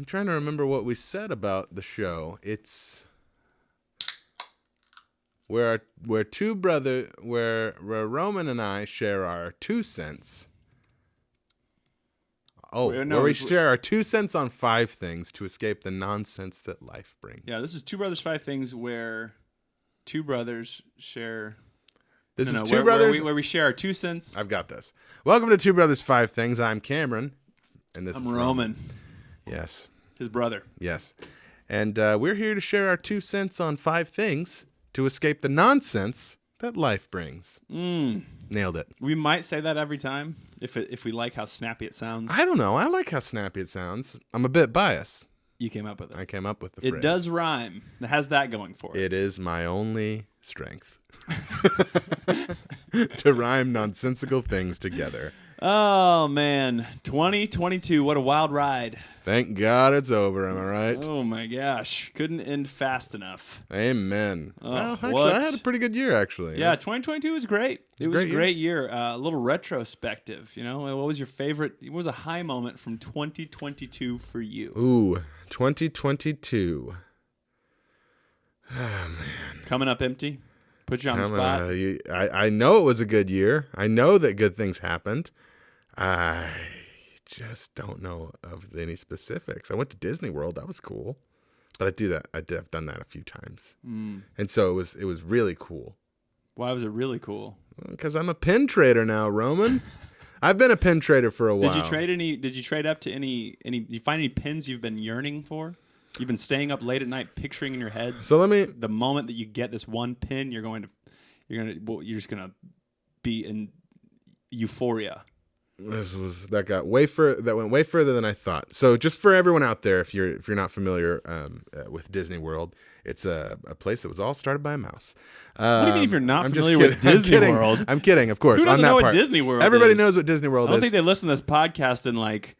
trying to remember what we said about the show. It's where Roman and I share our 2 cents. Oh, where we share our 2 cents on 5 things to escape the nonsense that life brings. Yeah, this is 2 Brothers, 5 Things, where 2 brothers share. This is Two Brothers where we share our 2 cents. I've got this. Welcome to 2 Brothers, 5 Things. I'm Cameron, and this I'm is Roman. Yes. His brother. Yes. And we're here to share our 2 cents on 5 things to escape the nonsense that life brings. Nailed it. We might say that every time if we like how snappy it sounds. I don't know. I like how snappy it sounds. I'm a bit biased. You came up with it. I came up with the phrase. It does rhyme. It has that going for it. It is my only strength. To rhyme nonsensical things together. Oh, man. 2022. What a wild ride. Thank God it's over, am I right? Oh, my gosh. Couldn't end fast enough. Amen. Oh, well, actually, what? I had a pretty good year, actually. Yeah, 2022 was great. It was a great great year. A little retrospective, you know? What was your favorite? What was a high moment from 2022 for you? Ooh, 2022. Oh, man. Coming up empty? Put you on the spot? I know it was a good year. I know that good things happened. I just don't know of any specifics. I went to Disney World. That was cool. But I've done that a few times. And so it was really cool. Why was it really cool? Because I'm a pin trader now, Roman. I've been a pin trader for a while. Did you trade up to any did you find any pins you've been yearning for? You've been staying up late at night picturing in your head. So the moment that you get this one pin, you're just gonna be in euphoria. That went way further than I thought. So just for everyone out there, if you're not familiar with Disney World, it's a place that was all started by a mouse. What do you mean if you're not familiar with Disney World? I'm kidding, of course. Who doesn't know what Disney World Everybody is? knows what Disney World is. I don't think they listen to this podcast in like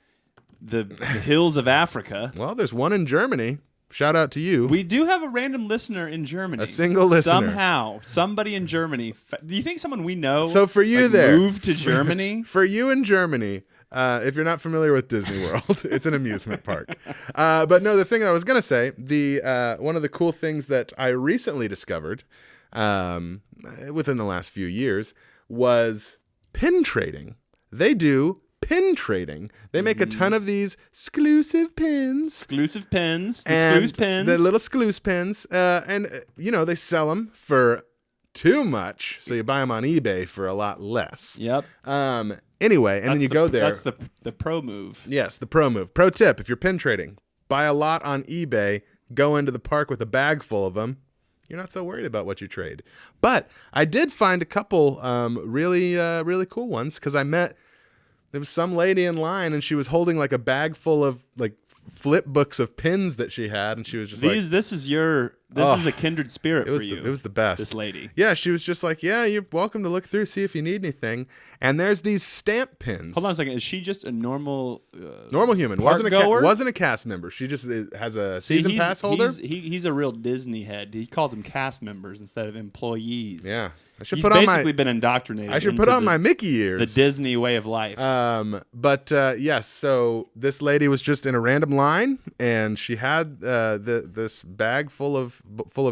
the hills of Africa. Well, there's one in Germany. Shout out to you. We do have a random listener in Germany. A single listener. Somehow, somebody in Germany. Do you think someone we know? So for you there, moved to Germany. For you in Germany, if you're not familiar with Disney World, it's an amusement park. But no, the thing I was gonna say, one of the cool things that I recently discovered, within the last few years, was pin trading. They do pin trading. They make a ton of these exclusive pins. The Skloos pins. The little Skloos pins. And they sell them for too much. So you buy them on eBay for a lot less. Yep. Anyway, and then you go there. That's the pro move. Yes, the pro move. Pro tip, if you're pin trading, buy a lot on eBay, go into the park with a bag full of them. You're not so worried about what you trade. But I did find a couple really cool ones because there was some lady in line and she was holding like a bag full of like flip books of pins that she had, and she was just this is a kindred spirit for you. It was the best. This lady. Yeah, she was just like, yeah, you're welcome to look through, see if you need anything. And there's these stamp pins. Hold on a second. Is she just a normal human? Wasn't a cast member. She just has a season pass holder. He's a real Disney head. He calls them cast members instead of employees. Yeah. He's basically been indoctrinated. I should put on my Mickey ears. The Disney way of life. Yes. So this lady was just in a random line, and she had this bag full of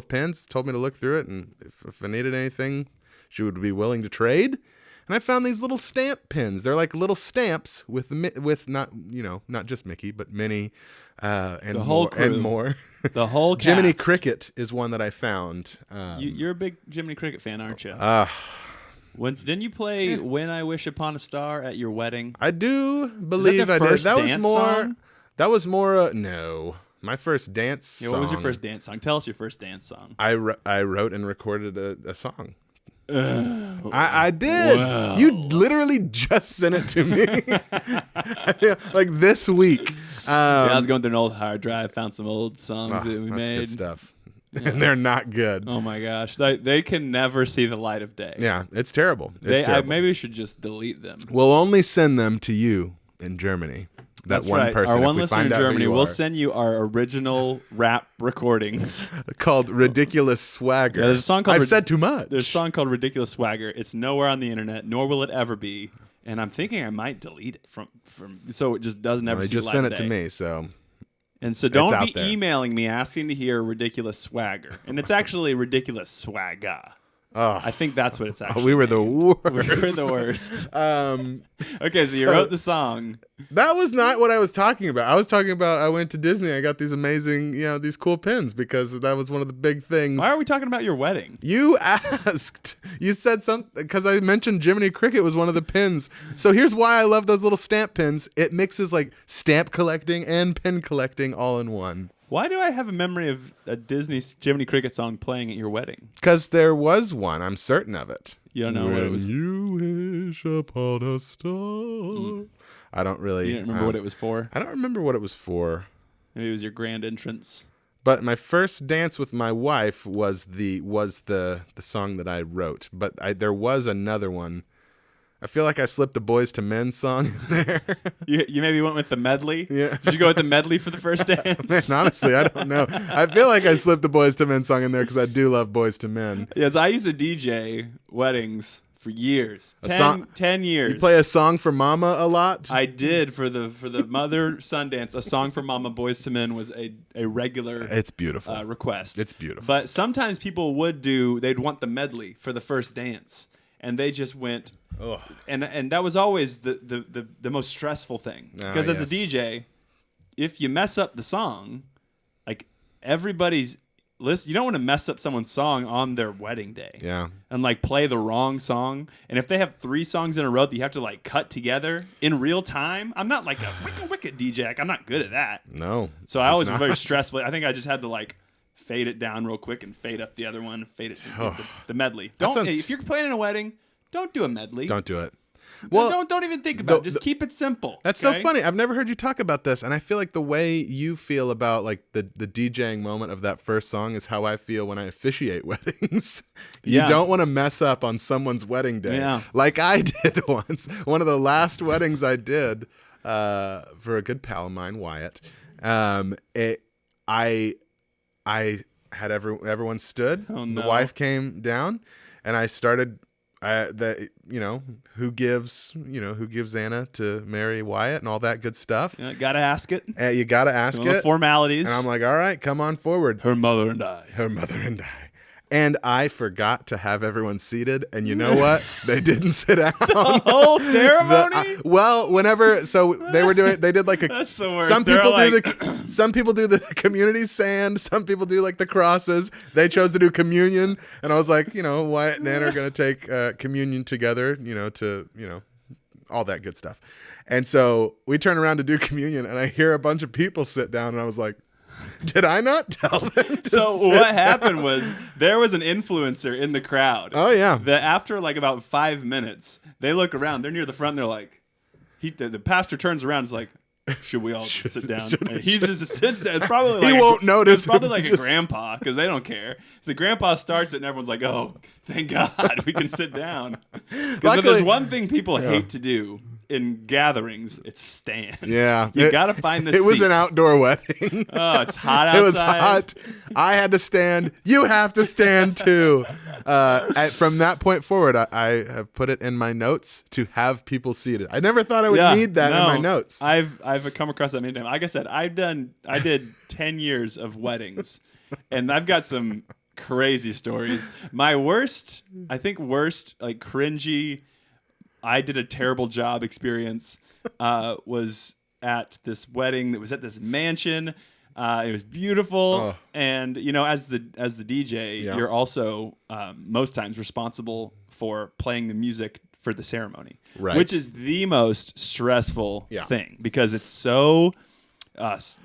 pins. Told me to look through it, and if I needed anything, she would be willing to trade. And I found these little stamp pins. They're like little stamps with not just Mickey, but Minnie, and the whole crew. And more. The whole cast. Jiminy Cricket is one that I found. You're a big Jiminy Cricket fan, aren't you? Didn't you play "When I Wish Upon a Star" at your wedding? I do believe I did. That was more. No, my first dance song. What was your first dance song? Tell us your first dance song. I wrote and recorded a song. I did. Wow. You literally just sent it to me like this week. I was going through an old hard drive, found some old songs that we made. That's good stuff. Yeah. And they're not good. Oh my gosh, they can never see the light of day. Yeah, it's terrible. Terrible. Maybe we should just delete them. We'll only send them to you in Germany. That's one right. Person. Our one listener in Germany, we'll send you our original rap recordings called "Ridiculous Swagger." Yeah, there's a song called I've said too much. There's a song called "Ridiculous Swagger." It's nowhere on the internet, nor will it ever be. And I'm thinking I might delete it from so it just doesn't ever see light of day. Just send it to me. So And so don't out be there. emailing me asking to hear ridiculous swagger. And it's actually ridiculous swagger. Oh, I think that's what it's actually. we were the worst. We were the worst. Okay, so you wrote the song. That was not what I was talking about. I was talking about I went to Disney. I got these amazing, these cool pins because that was one of the big things. Why are we talking about your wedding? You asked. You said something because I mentioned Jiminy Cricket was one of the pins. So here's why I love those little stamp pins. It mixes like stamp collecting and pin collecting all in one. Why do I have a memory of a Disney Jiminy Cricket song playing at your wedding? Because there was one. I'm certain of it. You don't know what it was. You wish upon a star. I don't really. You didn't remember what it was for? I don't remember what it was for. Maybe it was your grand entrance. But my first dance with my wife was the song that I wrote. But there was another one. I feel like I slipped the Boys to Men song in there. You maybe went with the medley? Yeah. Did you go with the medley for the first dance? Man, honestly, I don't know. I feel like I slipped the Boys to Men song in there because I do love Boys to Men. Yes, I used to DJ weddings for years. 10 years. You play a song for Mama a lot? I did for the mother-son dance. A song for Mama, Boys to Men was a regular It's beautiful. request. It's beautiful. But sometimes people they'd want the medley for the first dance. And they just went, Ugh. and that was always the most stressful thing. Because as a DJ, if you mess up the song, like everybody's list, you don't want to mess up someone's song on their wedding day. Yeah. And like play the wrong song. And if they have 3 songs in a row that you have to like cut together in real time, I'm not like a wicked DJ. Like, I'm not good at that. No. So I always was very stressful. I think I just had to like fade it down real quick and fade up the other one, fade it the medley. If you're playing in a wedding, don't do a medley. Don't do it. Well, don't even think about it. Just keep it simple. That's okay? so funny. I've never heard you talk about this, and I feel like the way you feel about like the DJing moment of that first song is how I feel when I officiate weddings. You don't want to mess up on someone's wedding day, like I did once. One of the last weddings I did for a good pal of mine, Wyatt. I had everyone stood. Oh, no. The wife came down, and I started. Who gives Anna to marry Wyatt and all that good stuff. Gotta ask it. You gotta ask it. Formalities. And I'm like, all right, come on forward. Her mother and I. And I forgot to have everyone seated, and you know what? They didn't sit down. The whole ceremony? They did like a. That's the worst. Some people do the community sand. Some people do like the crosses. They chose to do communion, and I was like, Wyatt and Anna are gonna take communion together, all that good stuff. And so we turn around to do communion, and I hear a bunch of people sit down, and I was like, did I not tell them to So sit what down? happened was there was an influencer in the crowd. Oh, yeah. That after like about 5 minutes, they look around. They're near the front. And they're like, the pastor turns around. And is like, should we all just sit down? And he just sits down. It's probably like He won't notice. It's probably like a grandpa because they don't care. So the grandpa starts it and everyone's like, oh, thank God we can sit down. Because if there's one thing people hate to do in gatherings, it's stand. Yeah. You got to find the It was seat. an outdoor wedding. Oh, it's hot outside. It was hot. I had to stand. You have to stand too. From that point forward, I have put it in my notes to have people seated. I never thought I would need that in my notes. I've come across that many times. Like I said, I did 10 years of weddings, and I've got some crazy stories. My worst, like cringy, I did a terrible job experience was at this wedding that was at this mansion. It was beautiful, and as the DJ, you're also most times responsible for playing the music for the ceremony, right? Which is the most stressful thing because it's so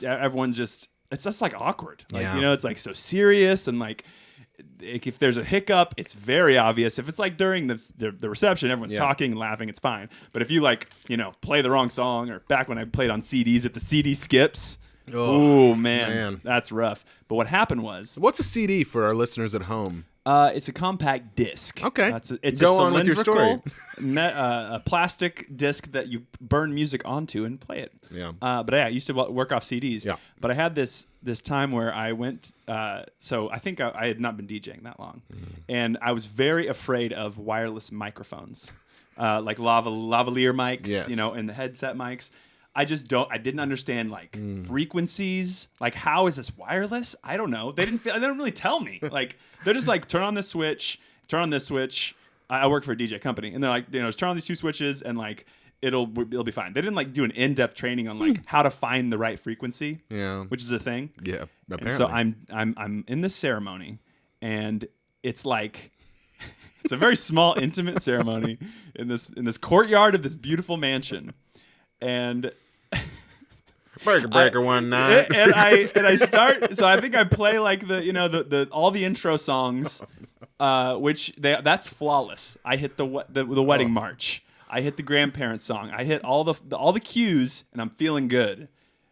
everyone just it's just like awkward, like it's like so serious and like. If there's a hiccup, it's very obvious. If it's like during the reception, everyone's talking and laughing, it's fine. But if you play the wrong song, or back when I played on CDs, if the CD skips, oh man, that's rough. But what happened was, what's a CD for our listeners at home? It's a compact disc. Okay, it's Go a on with your story. a plastic disc that you burn music onto and play it. Yeah. But I used to work off CDs. Yeah. But I had this time where I went. So I think I had not been DJing that long, and I was very afraid of wireless microphones, like lavalier mics, Yes. And the headset mics. I didn't understand like frequencies. Like, how is this wireless? I don't know. They didn't really tell me. Like, they're just like, turn on this switch, turn on this switch. I work for a DJ company, and they're like, just turn on these two switches, and like it'll be fine. They didn't like do an in-depth training on like how to find the right frequency. Yeah, which is a thing. Yeah, apparently. And so I'm in this ceremony, and it's like it's a very small, intimate ceremony in this courtyard of this beautiful mansion, and. Breaker one night. And I start. So I think I play like the all the intro songs, which that's flawless. I hit the wedding march. I hit the grandparents song. I hit all the cues, and I'm feeling good.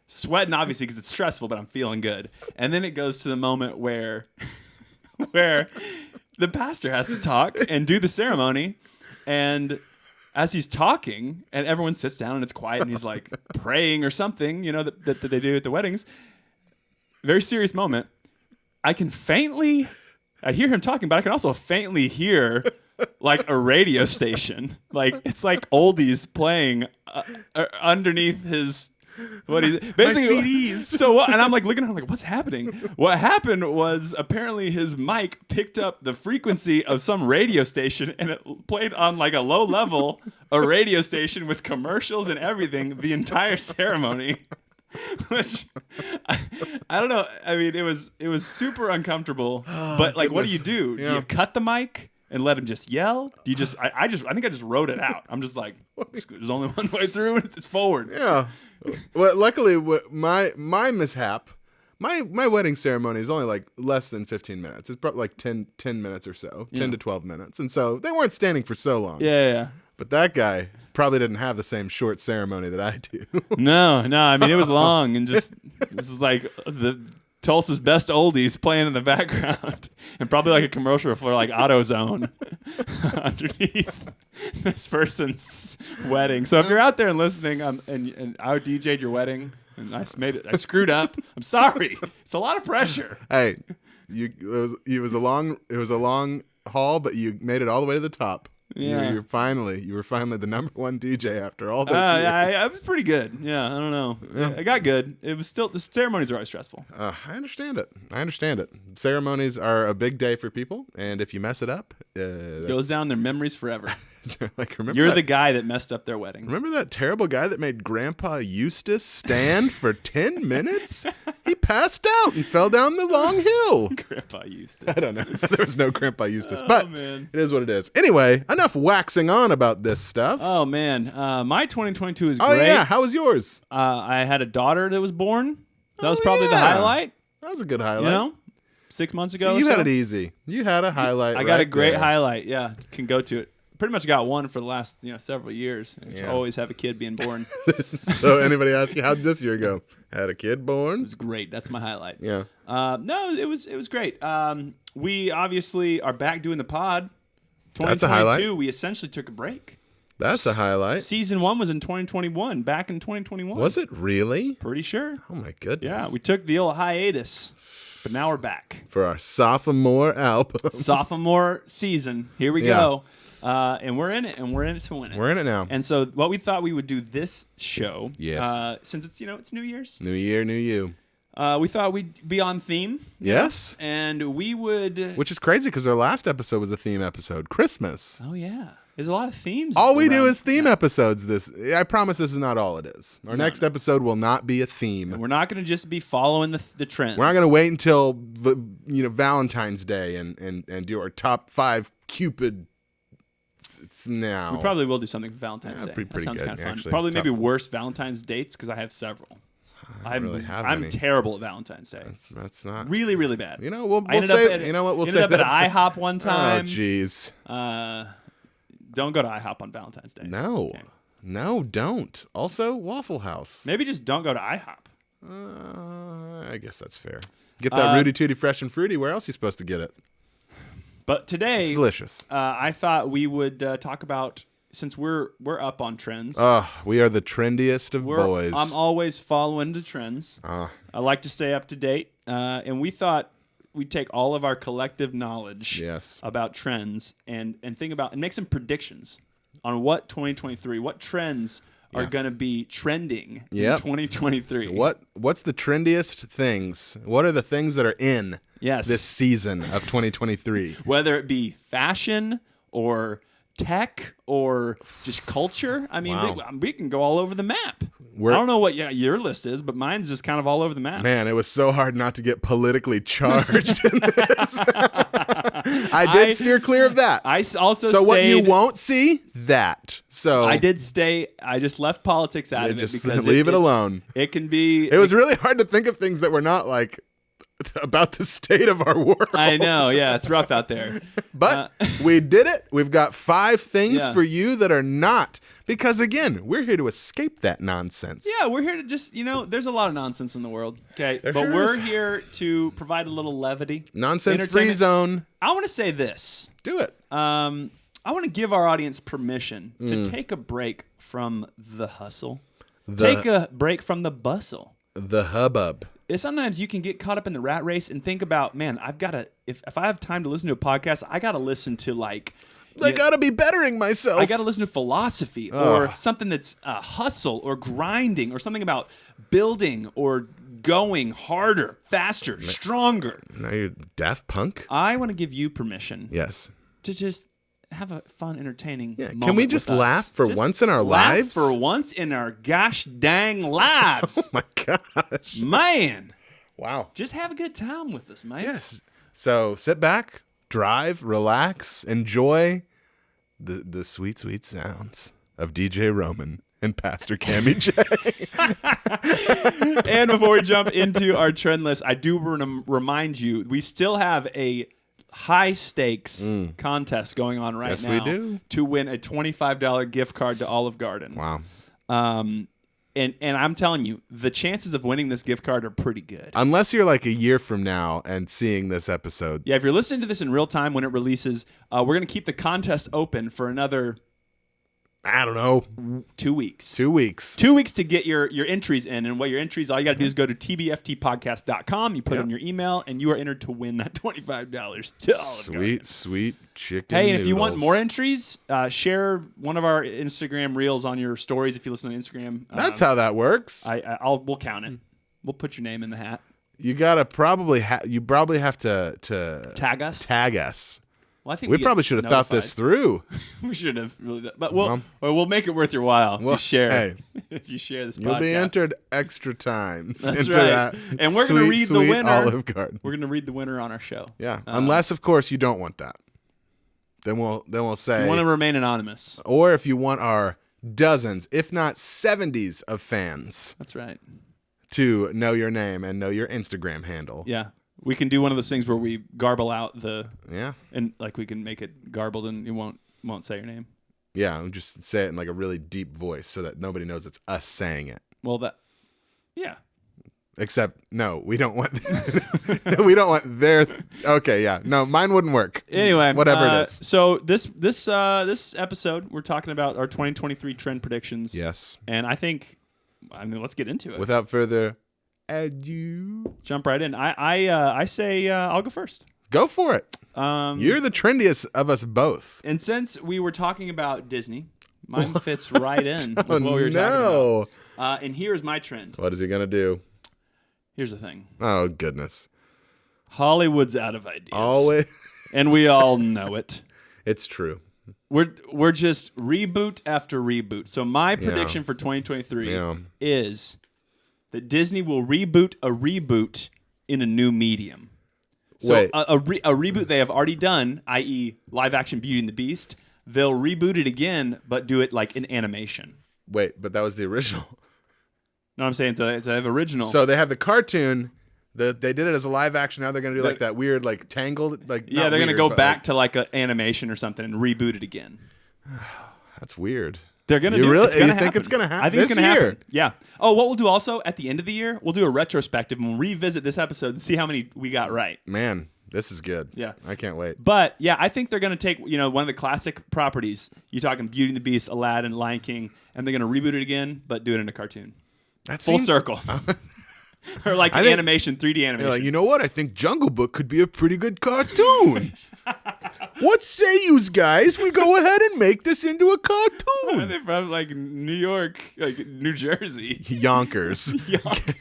Sweating obviously because it's stressful, but I'm feeling good. And then it goes to the moment where the pastor has to talk and do the ceremony, and as he's talking, and everyone sits down and it's quiet, and he's like praying or something, that they do at the weddings. Very serious moment. I hear him talking, but I can also faintly hear like a radio station. Like, it's like oldies playing underneath his. What he's basically my CDs. So what? And I'm like looking at him like, what's happening? What happened was apparently his mic picked up the frequency of some radio station, and it played on like a low level, a radio station with commercials and everything the entire ceremony. Which I don't know. I mean, it was super uncomfortable. But like, what do you do? Yeah. Do you cut the mic and let him just yell? Do you just? I think I just wrote it out. I'm just like, there's only one way through, and it's forward. Yeah. Well, luckily, my mishap, my wedding ceremony is only like less than 15 minutes. It's probably like 10 minutes or so, 10 to 12 minutes. And so they weren't standing for so long. Yeah. But that guy probably didn't have the same short ceremony that I do. No. I mean, it was long, and just this is like the Tulsa's best oldies playing in the background, and probably like a commercial for like AutoZone underneath this person's wedding. So if you're out there and listening, and I DJ'd your wedding, and I screwed up. I'm sorry. It's a lot of pressure. Hey, it was a long haul, but you made it all the way to the top. Yeah. You were finally the number one DJ after all those years. I was pretty good. Yeah, I don't know. Yeah. I got good. It was still, the ceremonies are always stressful. I understand it. Ceremonies are a big day for people, and if you mess it up, goes down their memories forever. Like, You're the guy that messed up their wedding. Remember that terrible guy that made Grandpa Eustace stand for 10 minutes? He passed out and fell down the long hill. Grandpa Eustace. I don't know. There was no Grandpa Eustace, but man. It is what it is. Anyway, enough waxing on about this stuff. Oh, man. My 2022 is great. Oh, yeah. How was yours? I had a daughter that was born. That was probably the highlight. That was a good highlight. 6 months ago. So you had it easy. You had a highlight. I got a great highlight. Yeah, can go to it. Pretty much got one for the last several years. Always have a kid being born. So anybody ask you, how did this year go? Had a kid born? It was great. That's my highlight. Yeah. No, it was great. We obviously are back doing the pod. 2022, that's a highlight. We essentially took a break. That's a highlight. Season 1 was in 2021. Back in 2021. Was it really? Pretty sure. Oh my goodness. Yeah, we took the old hiatus, but now we're back for our sophomore album. Sophomore season. Here we go. And we're in it, and we're in it to win it. We're in it now. And so what we thought we would do this show, since it's it's New Year's. New year, new you. We thought we'd be on theme. Yes. And we would... Which is crazy because our last episode was a theme episode. Christmas. Oh, yeah. There's a lot of themes. All we do is theme episodes. I promise this is not all it is. Our next episode will not be a theme. And we're not going to just be following the trends. We're not going to wait until Valentine's Day and do our top 5 Cupid... now. We probably will do something for Valentine's Day. Pretty that sounds good, kind of fun. actually. Probably maybe worst Valentine's dates because I have several. I'm terrible at Valentine's Day. That's not really, really bad. We'll say. You know what? We'll say ended up at IHOP one time. Oh, jeez. Don't go to IHOP on Valentine's Day. No. Okay. No, don't. Also, Waffle House. Maybe just don't go to IHOP. I guess that's fair. Get that Rudy Tooty Fresh and Fruity. Where else are you supposed to get it? But today, it's delicious. I thought we would talk about, since we're up on trends. We are the trendiest of boys. I'm always following the trends. I like to stay up to date. And we thought we'd take all of our collective knowledge about trends and think about and make some predictions on what 2023, what trends are going to be trending in Yep. 2023. What's the trendiest things? What are the things that are in this season of 2023? Whether it be fashion or tech or just culture. I mean, we can go all over the map. I don't know what your list is, but mine's just kind of all over the map. Man, it was so hard not to get politically charged in this. I did steer clear of that. I also so what you won't see, that. So I did stay. I just left politics out of it because leave it alone. It can be. It was really hard to think of things that were not like about the state of our world. I know. Yeah, it's rough out there. But we did it. We've got 5 things for you that are not. Because, again, we're here to escape that nonsense. Yeah, we're here to just, there's a lot of nonsense in the world. Okay. We're here to provide a little levity. Nonsense-free zone. I want to say this. Do it. I want to give our audience permission to take a break from the hustle. Take a break from the bustle. The hubbub. Sometimes you can get caught up in the rat race and think about, man, I've got to, if I have time to listen to a podcast, I got to listen to I got to be bettering myself. I got to listen to philosophy or something that's hustle or grinding or something about building or going harder, faster, stronger. Now you're Daft Punk? I want to give you permission. Yes. To just have a fun, entertaining moment. Can we just laugh for once in our lives? For once in our gosh dang lives. Oh my gosh. Man. Wow. Just have a good time with us, man. Yes. So sit back, drive, relax, enjoy the sweet, sweet sounds of DJ Roman and Pastor Cammy J. And before we jump into our trend list, I do want to remind you, we still have a high stakes contest going on right now. Yes, we do. To win a $25 gift card to Olive Garden. Wow. And I'm telling you, the chances of winning this gift card are pretty good. Unless you're like a year from now and seeing this episode. Yeah, if you're listening to this in real time when it releases, we're going to keep the contest open for another, I don't know, 2 weeks. 2 weeks. 2 weeks to get your entries in. And what your entries, all you got to do is go to tbftpodcast.com. You put in your email, and you are entered to win that $25 to Olive Garden. Sweet chicken Hey, and noodles. if you want more entries, share one of our Instagram reels on your stories if you listen to Instagram. That's how that works. We'll count it. We'll put your name in the hat. You gotta probably have to Tag us. Tag us. Well, I think we probably should have thought this through. We should have really, but we'll make it worth your while if you share. Hey, if you share this podcast, you'll be entered extra times. That's into right. That and we're going to read the winner. Olive Garden. We're going to read the winner on our show. Yeah, unless of course you don't want that. Then we'll say you want to remain anonymous, or if you want our dozens, if not 70s of fans. That's right. To know your name and know your Instagram handle. Yeah. We can do one of those things where we garble out and like we can make it garbled and you won't say your name. Yeah, and just say it in like a really deep voice so that nobody knows it's us saying it. Well, yeah. Except no, we don't want we don't want their. Okay, yeah, no, mine wouldn't work. Anyway, whatever it is. So this episode we're talking about our 2023 trend predictions. Yes, and let's get into it. Without further ado, jump right in. I say I'll go first. Go for it. You're the trendiest of us both. And since we were talking about Disney, mine fits right in with what we were talking about. And here's my trend. What is he gonna do? Here's the thing. Oh goodness. Hollywood's out of ideas. Always. And we all know it. It's true. We're just reboot after reboot. So my prediction for 2023 is that Disney will reboot a reboot in a new medium. So Wait. A reboot they have already done, i.e. live action Beauty and the Beast, they'll reboot it again, but do it like in animation. Wait, but that was the original. No, I'm saying it's an original. So they have the cartoon. They did it as a live action. Now they're going to do like that weird, like tangled, like they're going to go back to like an animation or something and reboot it again. That's weird. They're going to do it. You think it's going to happen? I think it's going to happen. Yeah. Oh, what we'll do also at the end of the year, we'll do a retrospective and we'll revisit this episode and see how many we got right. Man, this is good. Yeah. I can't wait. But yeah, I think they're going to take, one of the classic properties. You're talking Beauty and the Beast, Aladdin, Lion King, and they're going to reboot it again, but do it in a cartoon. That's full circle. Or like animation, 3D animation. Like, you know what? I think Jungle Book could be a pretty good cartoon. What say yous guys? We go ahead and make this into a cartoon. They're from like New York, like New Jersey. Yonkers. Yonkers.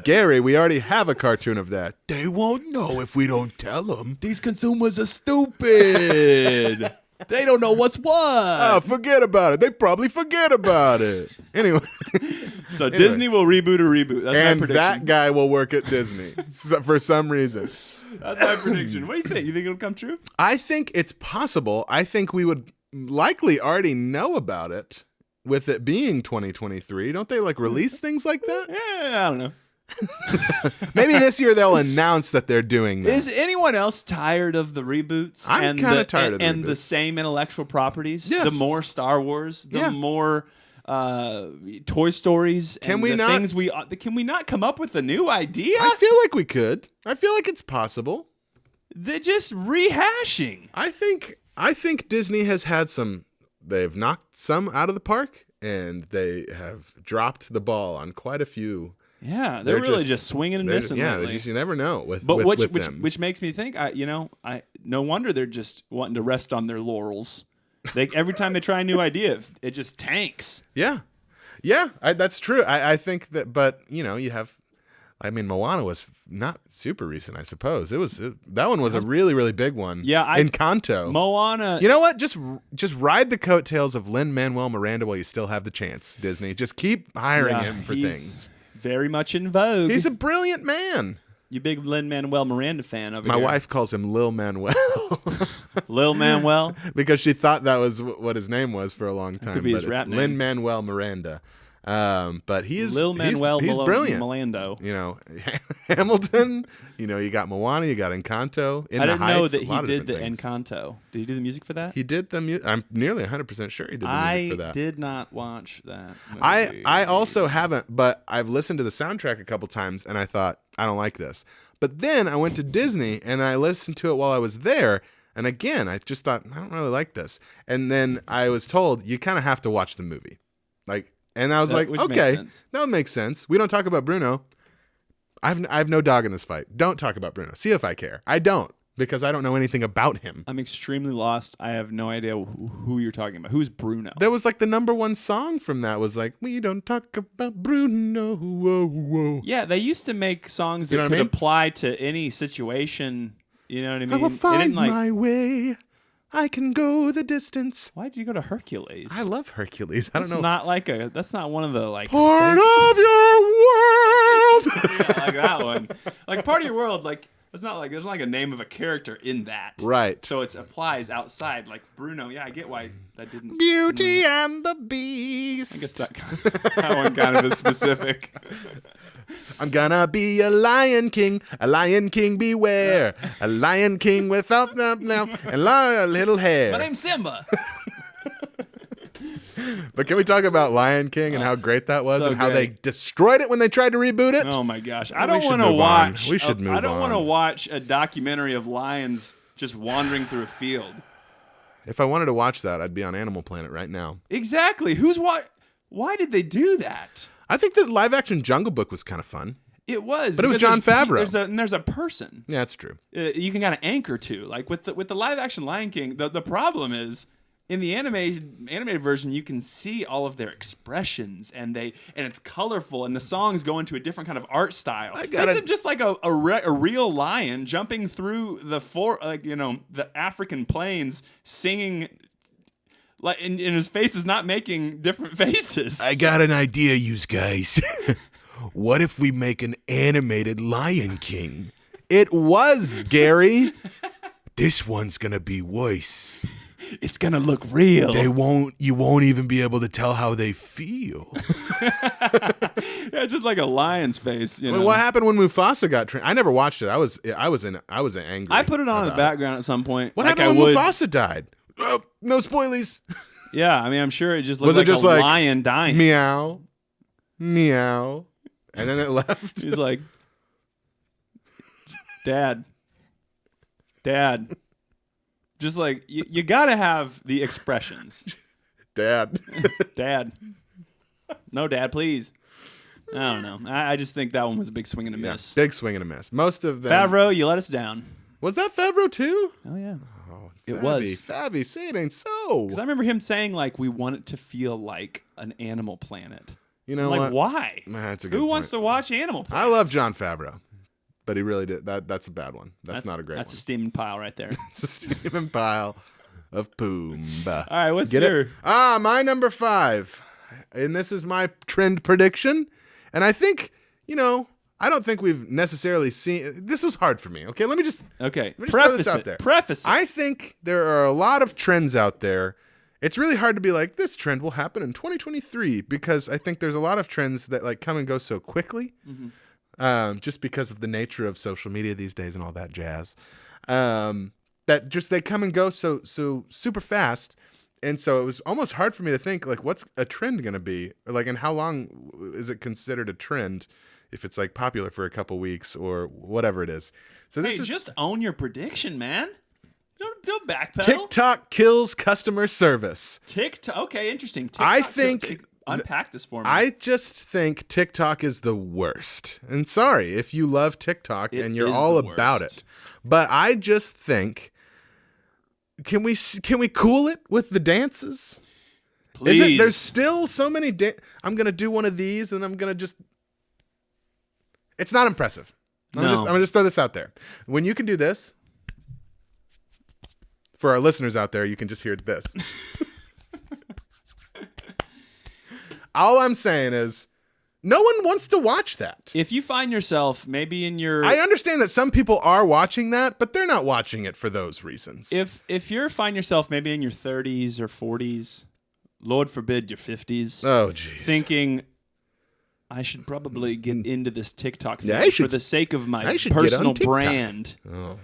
Gary, we already have a cartoon of that. They won't know if we don't tell them. These consumers are stupid. They don't know what's what. Oh, forget about it. They probably forget about it. Anyway. So Disney will reboot a reboot. That's my prediction. That guy will work at Disney for some reason. That's my prediction. What do you think? You think it'll come true? I think it's possible. I think we would likely already know about it with it being 2023. Don't they like release things like that? Yeah, I don't know. Maybe this year they'll announce that they're doing that. Is anyone else tired of the reboots? I'm kind of tired of the and reboots. the same intellectual properties. Yes. The more Star Wars, the more Toy Stories. Can we not? Can we not come up with a new idea? I feel like we could. I feel like it's possible. They're just rehashing. I think Disney has had some. They've knocked some out of the park, and they have dropped the ball on quite a few. Yeah, they're really just swinging and missing lately. You never know with them. Which makes me think, no wonder they're just wanting to rest on their laurels. Every time they try a new idea, it just tanks. Yeah, that's true. I think that, but you have. I mean, Moana was not super recent, I suppose. That one was a really, really big one. Yeah, Encanto. Moana. You know what? Just ride the coattails of Lin-Manuel Miranda while you still have the chance, Disney. Just keep hiring him for things. Very much in vogue. He's a brilliant man. You big Lin-Manuel Miranda fan over here. My wife calls him Lil Manuel. Lil Manuel? Because she thought that was what his name was for a long time. Could be his rap name. Lin-Manuel Miranda. But he's Lil-Manuel he's brilliant. Milando. Hamilton. You got Moana. You got Encanto. I didn't know that he did the Encanto. Did he do the music for that? He did the music. I'm nearly 100% sure he did the music for that. I did not watch that movie. I also haven't, but I've listened to the soundtrack a couple times, and I thought, I don't like this. But then I went to Disney, and I listened to it while I was there, and again, I just thought, I don't really like this. And then I was told, you kind of have to watch the movie. And I was like, okay, that makes sense. We don't talk about Bruno. I have no dog in this fight. Don't talk about Bruno. See if I care. I don't, because I don't know anything about him. I'm extremely lost. I have no idea who you're talking about. Who's Bruno? There was the number one song from that was we don't talk about Bruno. Whoa, whoa. Yeah, they used to make songs that could apply to any situation. You know what I mean? I will find my way. I can go the distance. Why did you go to Hercules? I love Hercules. I don't know. That's not one of the part of your world. Yeah, like that one. Part of your world. It's not there's not a name of a character in that. Right. So it applies outside. Bruno. Yeah, I get why that didn't. Beauty and the Beast. I guess that one kind of is specific. I'm gonna be a lion king beware. A lion king without and a little hair. My name's Simba. But can we talk about Lion King and how great that was and how they destroyed it when they tried to reboot it? Oh my gosh. I don't want to watch. We should move on. I don't want to watch a documentary of lions just wandering through a field. If I wanted to watch that, I'd be on Animal Planet right now. Exactly. Why did they do that? I think the live action Jungle Book was kind of fun. It was, but it was Jon Favreau. There's a person. Yeah, that's true. You can kind of anchor to with the live action Lion King. The problem is in the animated version, you can see all of their expressions and it's colorful and the songs go into a different kind of art style. This is just a real lion jumping through the African plains singing. And his face is not making different faces. I got an idea, yous guys. What if we make an animated Lion King? It was, Gary. This one's gonna be worse. It's gonna look real. You won't even be able to tell how they feel. Yeah, just like a lion's face. What happened when Mufasa got trained? I never watched it. I was angry. I put it on in the background at some point. What happened when Mufasa died? Oh, no spoilies. Yeah, I mean, I'm sure it just looked like a lion dying. Meow, meow, and then it left. He's like, Dad. Just you gotta have the expressions. Dad. No, Dad, please. I don't know. I just think that one was a big swing and a miss. Big swing and a miss. Most of them. Favreau, you let us down. Was that Favreau too? Oh yeah, Oh, it Favy, was. Favy, say it ain't so. Because I remember him saying like we want it to feel like an Animal Planet. You know like what? why? That's a good Who point. wants to watch Animal Planet? I love Jon Favreau, but he really did. That's a bad one. That's not a great That's one. a steaming pile right there. It's a steaming pile of Pumbaa. All right, what's Get your? it? My number 5, and this is my trend prediction. And I think, I don't think we've necessarily seen. This was hard for me. Okay, let me just throw this out there. Preface it. I think there are a lot of trends out there. It's really hard to be like, this trend will happen in 2023, because I think there's a lot of trends that like come and go so quickly, just because of the nature of social media these days and all that jazz. That just they come and go so super fast, and so it was almost hard for me to think like, what's a trend going to be, or like, and how long is it considered a trend if it's like popular for a couple weeks or whatever it is. So this is just own your prediction, man. Don't backpedal. TikTok kills customer service. TikTok. Okay, interesting. TikTok I think unpack this for me. I just think TikTok is the worst. And sorry if you love TikTok and you're all about it, but I just think, can we cool it with the dances? Please. There's still so many. I'm gonna do one of these, and I'm gonna just. It's not impressive. I'm gonna just throw this out there. When you can do this. For our listeners out there, you can just hear this. All I'm saying is, no one wants to watch that. If you find yourself maybe in your... I understand that some people are watching that, but they're not watching it for those reasons. If you find yourself maybe in your 30s or 40s, Lord forbid your 50s, oh, geez. thinking, I should probably get into this TikTok thing for the sake of my personal brand. Oh.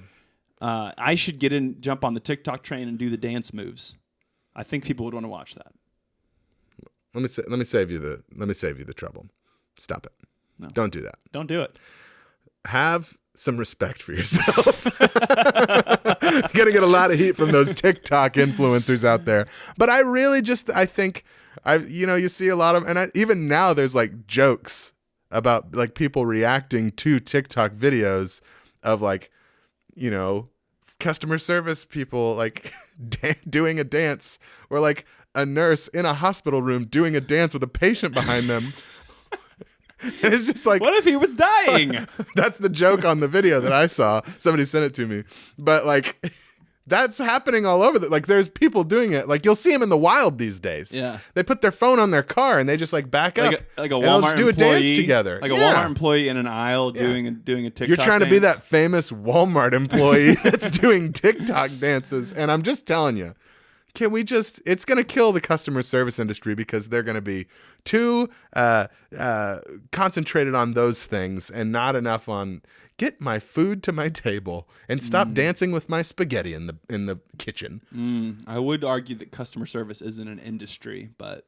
I should jump on the TikTok train and do the dance moves. I think people would want to watch that. Let me save you the trouble. Stop it. No. Don't do that. Don't do it. Have some respect for yourself. You're gonna get a lot of heat from those TikTok influencers out there. But I really I think you see a lot of, and even now there's like jokes about like people reacting to TikTok videos of like, customer service people like doing a dance, or like a nurse in a hospital room doing a dance with a patient behind them. And it's just like, what if he was dying? That's the joke on the video that I saw. Somebody sent it to me. But like, that's happening all over. Like, there's people doing it. Like, you'll see them in the wild these days. Yeah. They put their phone on their car and they just like back up. Like a Walmart do a employee, dance together. Like a Walmart employee in an aisle doing a TikTok You're trying dance. to be that famous Walmart employee that's doing TikTok dances. And I'm just telling you, it's going to kill the customer service industry, because they're going to be too concentrated on those things and not enough on get my food to my table and stop dancing with my spaghetti in the kitchen. I would argue that customer service isn't an industry, but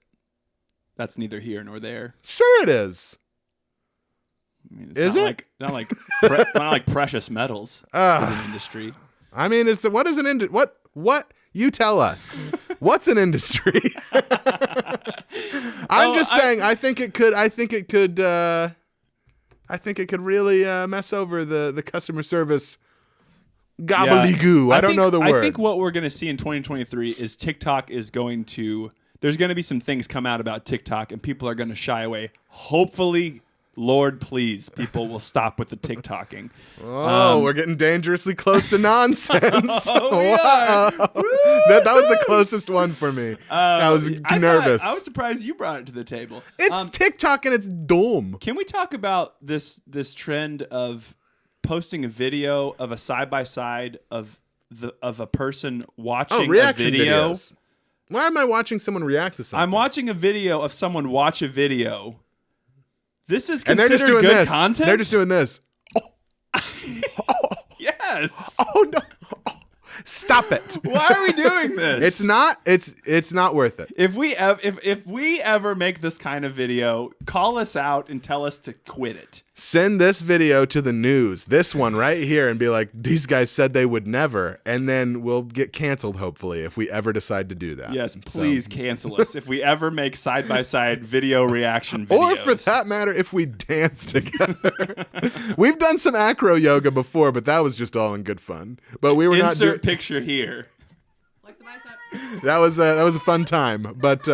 that's neither here nor there. Sure it is. I mean, it's not like precious metals is an industry. I mean, what is an industry? What you tell us? What's an industry? I'm just saying. I think it could really mess over the customer service gobbledygoo. I don't know the word. I think what we're going to see in 2023 is TikTok is going to. There's going to be some things come out about TikTok, and people are going to shy away. Hopefully, Lord, please, people will stop with the TikToking. Oh, we're getting dangerously close to nonsense. That was the closest one for me. I was nervous. I was surprised you brought it to the table. It's TikTok and it's dumb. Can we talk about this trend of posting a video of a side-by-side of a person watching a video? Videos. Why am I watching someone react to something? I'm watching a video of someone watch a video. This is considered and they're just doing good this. content? They're just doing this. Yes. Oh no. Stop it. Why are we doing this? It's not worth it. If we ever make this kind of video, call us out and tell us to quit it. send this video to the news, this one right here, and be like, these guys said they would never, and then we'll get canceled, hopefully, if we ever decide to do that. Yes, please cancel us if we ever make side-by-side video reaction videos. Or for that matter, if we dance together. We've done some acro yoga before, but that was just all in good fun. But we were Insert picture here. That was a fun time, but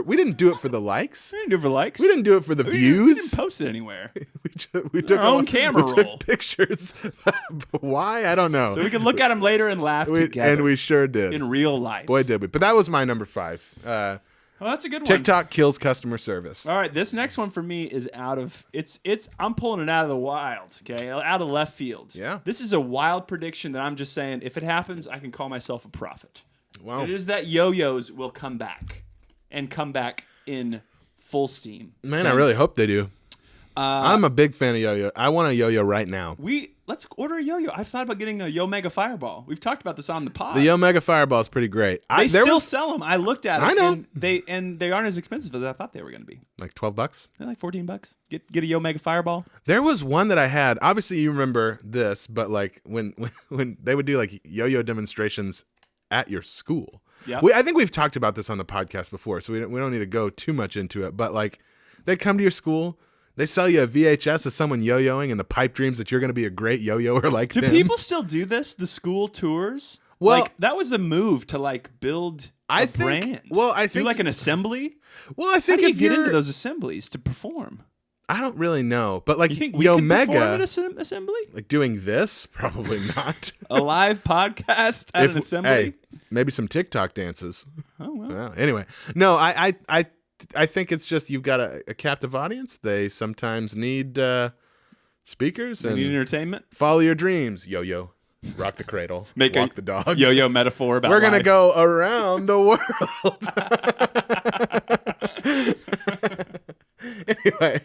we didn't do it for the likes. We didn't do it for likes. We didn't do it for the views. We didn't post it anywhere. we took our own camera we roll. took pictures. Why? I don't know. So we can look at them later and laugh together. And we sure did. In real life. Boy, did we. But that was my number 5. Well, that's a good one. TikTok kills customer service. All right, this next one for me is I'm pulling it out of the wild, okay? Out of left field. Yeah. This is a wild prediction that I'm just saying, if it happens, I can call myself a prophet. Wow. It is that yo-yos will come back and come back in full steam. Man, I really hope they do. I'm a big fan of yo-yo. I want a yo-yo right now. Let's order a yo-yo. I've thought about getting a Yo Mega Fireball. We've talked about this on the pod. The Yo Mega Fireball is pretty great. They still sell them. I looked at them. I know. And they aren't as expensive as I thought they were going to be. Like $12? They're like $14. Get a Yo Mega Fireball. There was one that I had. Obviously, you remember this, but like when they would do like yo-yo demonstrations at your school. Yeah. I think we've talked about this on the podcast before, so we don't need to go too much into it. But like, they come to your school. They sell you a VHS of someone yo-yoing and the pipe dreams that you're going to be a great yo-yoer like them. Do people still do this? The school tours? Well, like, that was a move to like build a brand. Well, I think do like an assembly. Well, I think how do if you get into those assemblies to perform? I don't really know, but like you think we Yo could Mega perform at an assembly? Like doing this, probably not. A live podcast at an assembly. Hey, maybe some TikTok dances. Oh well. Anyway, no, I think it's just you've got a captive audience. They sometimes need speakers. They and need entertainment. Follow your dreams, yo-yo. Rock the cradle. Walk the dog. Yo-yo metaphor about We're going to life. go around the world. Anyway,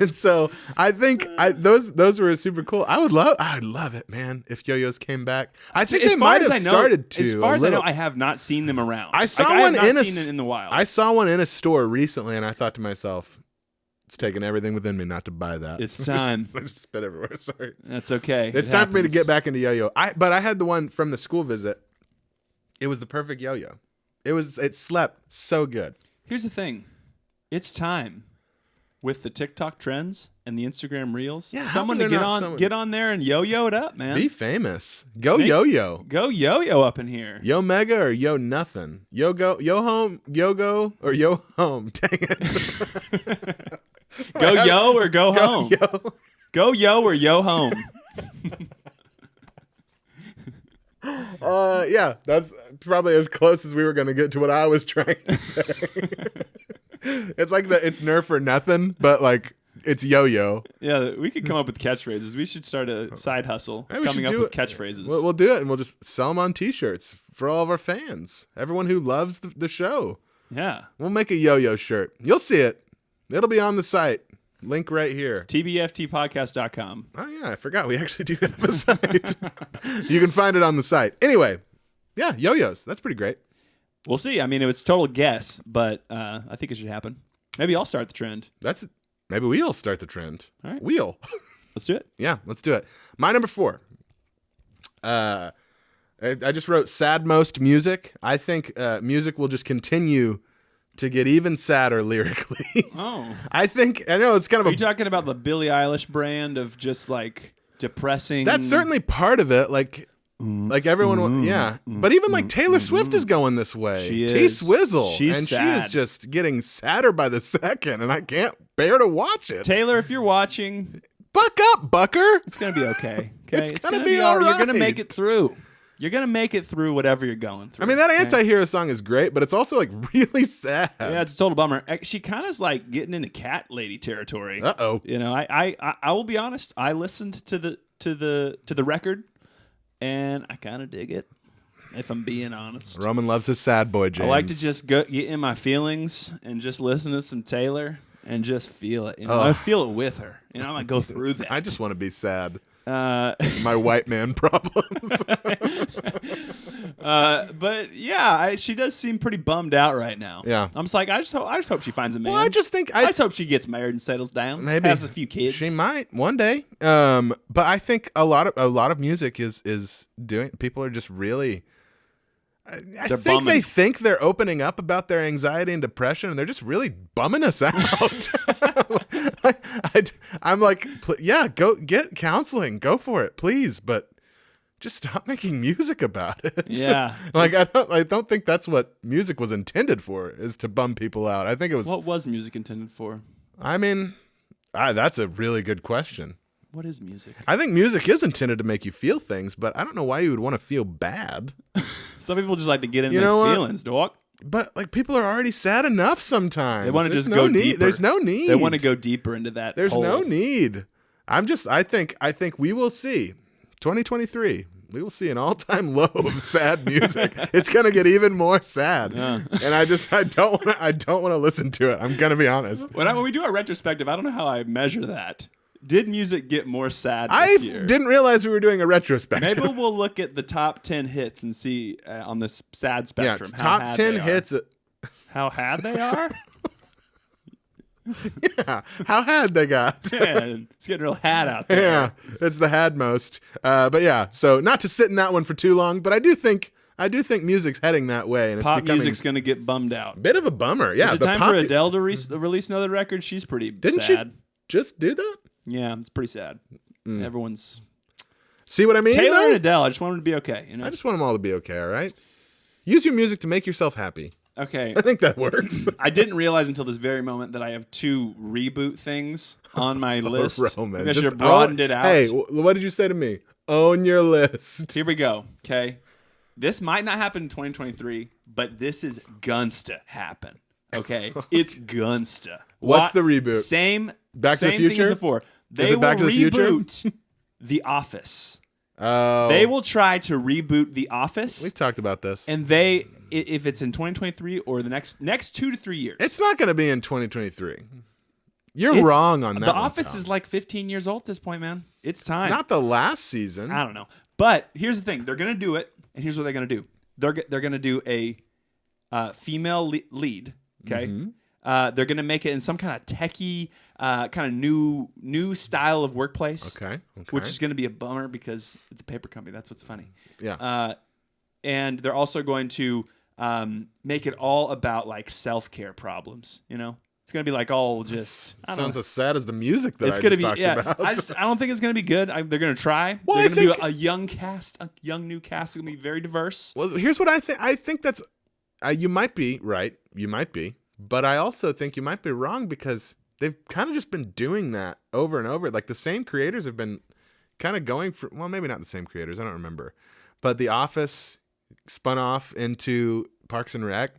and so I think those were super cool. I'd love it, man, if yo-yos came back. I think they might have started to. As far as I know, I have not seen them around. I saw one in the wild. I saw one in a store recently, and I thought to myself, it's taking everything within me not to buy that. It's time. I just spit everywhere. Sorry. That's okay. It's time for me to get back into yo-yo. But I had the one from the school visit. It was the perfect yo-yo. It slept so good. Here's the thing. It's time. With the TikTok trends and the Instagram reels, someone to get on there and yo-yo it up, man. Be famous. Yo-yo. Go yo-yo up in here. Yo Mega or yo nothing. Yo home, yo go or yo home. Dang it. Go yo or go home. Yo. Go yo or yo home. Yeah, that's probably as close as we were going to get to what I was trying to say. It's like it's Nerf or nothing, but like it's yo-yo. Yeah, we could come up with catchphrases. We should start a side hustle coming up with catchphrases. We'll do it, and we'll just sell them on T-shirts for all of our fans, everyone who loves the show. Yeah. We'll make a yo-yo shirt. You'll see it. It'll be on the site. Link right here. TBFTpodcast.com. Oh, yeah, I forgot. We actually do have a site. You can find it on the site. Anyway, yeah, yo-yos. That's pretty great. We'll see. I mean, it was a total guess, but I think it should happen. Maybe I'll start the trend. Maybe we'll start the trend. All right. Let's do it. Yeah, let's do it. My number 4. I just wrote sad most music. I think music will just continue to get even sadder lyrically. Oh. I know it's kind of Are you talking about the Billie Eilish brand of just like depressing? That's certainly part of it. Like everyone, yeah. But even like Taylor Swift is going this way. She is. T-Swizzle. She's sad. She is just getting sadder by the second, and I can't bear to watch it. Taylor, if you're watching, buck up, Bucker. It's going to be okay. It's gonna be all right. You're going to make it through. You're going to make it through whatever you're going through. I mean, that Anti-Hero song is great, but it's also like really sad. Yeah, it's a total bummer. She kind of is like getting into cat lady territory. Uh-oh. You know, I will be honest. I listened to the record, and I kind of dig it, if I'm being honest. Roman loves his sad boy jams. I like to just get in my feelings and just listen to some Taylor and just feel it. You know, I feel it with her. You know, I'm going to go through that. I just want to be sad. My white man problems. But yeah, she does seem pretty bummed out right now. Yeah. I'm just like, I just hope she finds a man. Well, I just think I just hope she gets married and settles down. maybe has a few kids. She might one day. But I think a lot of music is doing. People are just really. I think bumming. they think they're opening up about their anxiety and depression, and they're just really bumming us out. I'm like, yeah, go get counseling, go for it, please, but just stop making music about it. Yeah. Like I don't think that's what music was intended for, is to bum people out. I think it was. What was music intended for? I mean, that's a really good question. What is music? I think music is intended to make you feel things, but I don't know why you would want to feel bad. Some people just like to get in You their know what? feelings, dog. But like people are already sad enough sometimes. They want to There's just no go need. deeper. There's no need. They want to go deeper into that. There's hole. no need. I think we will see 2023. We will see an all-time low of sad music. It's gonna get even more sad, Yeah. and I don't want to listen to it. I'm gonna be honest. When we do our retrospective, I don't know how I measure that. Did music get more sad I this year? didn't realize we were doing a retrospective. Maybe we'll look at the top 10 hits and see on this sad yeah, spectrum. how top had 10 they are. hits. How had they are? Yeah, how had they got? Yeah, it's getting real had out there. Yeah, it's the had most. But yeah, so not to sit in that one for too long, but I do think music's heading that way, and Pop it's becoming music's going to get bummed out. a bit of a bummer. Yeah, Is it the time pop- for Adele to release another record? She's pretty Didn't sad. she just do that? Yeah, it's pretty sad. Everyone's See what I mean? Taylor though? and Adele. I just want them to be okay. You know. I just want them all to be okay. All right. Use your music to make yourself happy. Okay. I think that works. I didn't realize until this very moment that I have 2 reboot things on my list. Roman, I should have just broadened it out. Hey, what did you say to me? Own your list. Here we go. Okay. This might not happen in 2023, but this is gunsta happen. Okay. It's gunsta. What's the reboot? Same Back to the same thing as Future? before. Is They it will Back to the Future? reboot The Office. Oh, They will try to reboot The Office. We talked about this. And if it's in 2023 or the next 2 to 3 years. It's not going to be in 2023. You're It's- wrong on that. The one, Office Tom. is like 15 years old at this point, man. It's time. Not the last season. I don't know. But here's the thing. They're going to do it, and here's what they're going to do. They're going to do a female lead, okay? Mm-hmm. They're going to make it in some kind of techie, kind of new style of workplace. Okay. Which is going to be a bummer because it's a paper company. That's what's funny. Yeah. And they're also going to make it all about like self-care problems, you know? It's going to be like all just I don't Sounds know. as sad as the music that It's I going to just be talked about. I don't think it's going to be good. They're going to try. Well, they're I going to do think- a young cast, a young new cast. It's going to be very diverse. Well, here's what I think. I think that's you might be right. You might be, but I also think you might be wrong because they've kind of just been doing that over and over. Like the same creators have been kind of going for. Well, maybe not the same creators. I don't remember, but The Office spun off into Parks and Rec,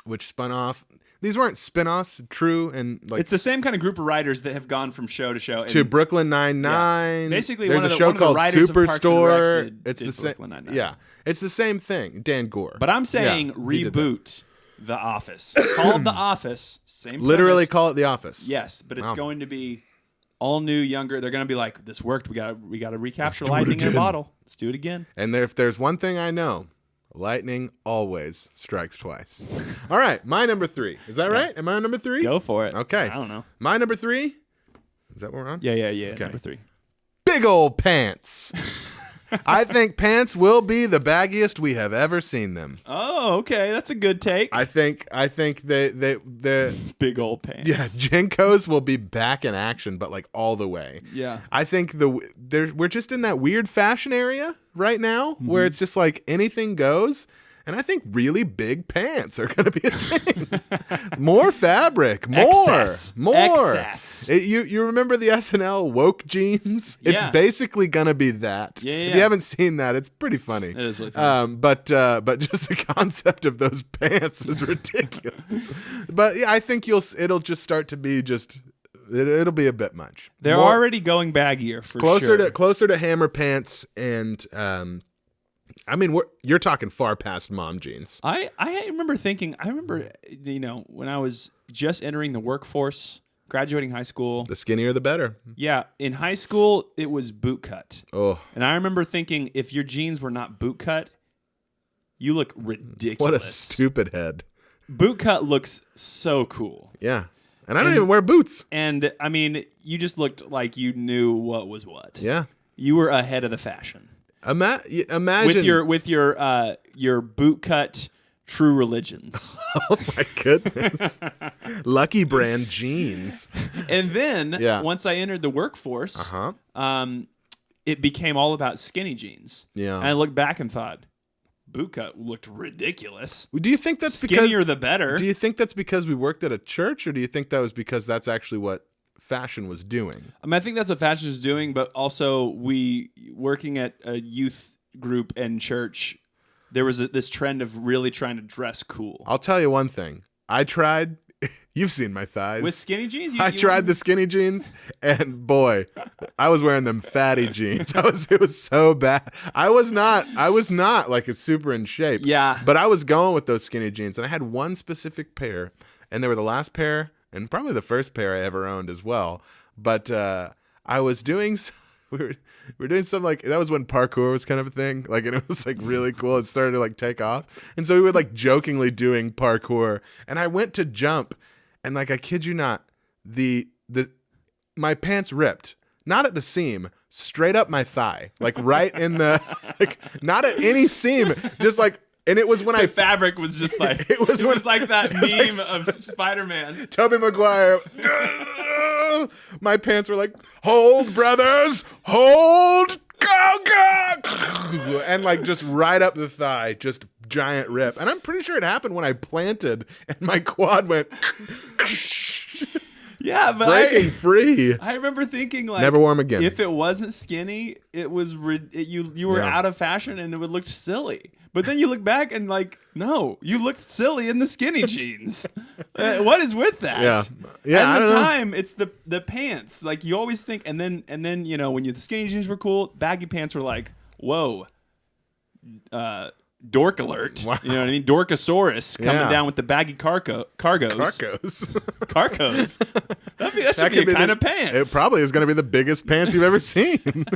which spun off. These weren't spin-offs, true, and like It's the same kind of group of writers that have gone from show to show. to And Brooklyn Nine-Nine. Yeah. Basically, there's one of a the- show one of the called writers of Parks and Rec Superstore. did- It's did the same. Brooklyn Nine-Nine. Yeah, it's the same thing. Dan Gore. But I'm saying Yeah, he did that. reboot The Office. Called The Office. Same Literally premise. call it The Office. Yes, but it's Wow. going to be all new, younger. They're going to be like, this worked. We got to recapture do it lightning in a again. bottle. Let's do it again. And if there's one thing I know, lightning always strikes twice. All right, my number 3. Is that right? Am I on number 3? Go for it. Okay. I don't know. My number 3. Is that what we're on? Yeah. Okay. Number 3. Big old pants. I think pants will be the baggiest we have ever seen them. Oh, okay. That's a good take. I think they Big old pants. yeah, Jenkos will be back in action, but like all the way. Yeah. I think we're just in that weird fashion area right now where it's just like anything goes. And I think really big pants are going to be a thing. More fabric, Excess. more. Excess. You remember the SNL woke jeans? It's Yeah. basically going to be that. Yeah, If yeah. you haven't seen that, it's pretty funny. It is really funny. But just the concept of those pants is ridiculous. But yeah, I think it'll just start to be it'll be a bit much. They're More- already going baggier for closer sure. closer to hammer pants and I mean you're talking far past mom jeans. I remember thinking, when I was just entering the workforce, graduating high school. The skinnier the better. Yeah, in high school, it was boot cut. Oh, And I remember thinking, if your jeans were not boot cut, you look ridiculous. What a stupid head. Boot cut looks so cool. Yeah. And I don't even wear boots. And I mean, you just looked like you knew what was what. Yeah. You were ahead of the fashion. Imagine with your boot cut True Religions. Oh my goodness. Lucky Brand jeans. And then once I entered the workforce, it became all about skinny jeans. Yeah. And I looked back and thought, boot cut looked ridiculous. Do you think that's skinnier the better? Do you think that's because we worked at a church, or do you think that was because that's actually what fashion was doing? I mean, I think that's what fashion was doing, but also we working at a youth group and church, there was this trend of really trying to dress cool. I'll tell you one thing. I tried. You've seen my thighs. With skinny jeans? I tried the skinny jeans, and boy, I was wearing them fatty jeans. It was so bad. I was not like it's super in shape. Yeah. But I was going with those skinny jeans, and I had one specific pair, and they were the last pair, and probably the first pair I ever owned as well. But I was doing. We were doing something like that was when parkour was kind of a thing, like, and it was like really cool. It started to like take off, and so we were like jokingly doing parkour, and I went to jump, and like I kid you not, my pants ripped, not at the seam, straight up my thigh, like right in the like not at any seam, just like. And it was when the fabric was just like it was like that meme of Spider-Man. Tobey Maguire. My pants were like, hold, brothers, hold, go. And like just right up the thigh, just giant rip. And I'm pretty sure it happened when I planted and my quad went yeah, but breaking free. I remember thinking like never wore them again. If it wasn't skinny, it was you were out of fashion and it would look silly. But then you look back and like, no, you looked silly in the skinny jeans. What is with that? Yeah. At the time, it's the pants. Like you always think, and then you know when the skinny jeans were cool, baggy pants were like, whoa, dork alert. Wow. You know what I mean? Dorkosaurus coming down with the baggy cargos. Cargos. That should be a kind of pants. It probably is going to be the biggest pants you've ever seen.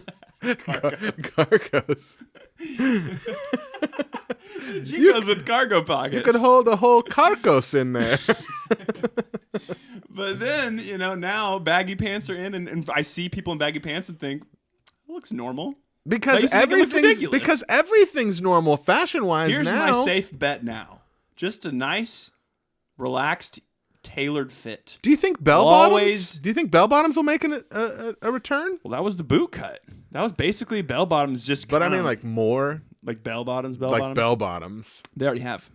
Cargos. Jingos with cargo pockets. You could hold a whole cargos in there. But then, you know, now baggy pants are in, and I see people in baggy pants and think, it looks normal. Because everything's normal fashion-wise now. Here's my safe bet now. Just a nice, relaxed, tailored fit. Do you think bell bottoms will make a return? Well, that was the boot cut. That was basically bell bottoms just But I mean like more like bell bottoms. Bell bottoms. They already have.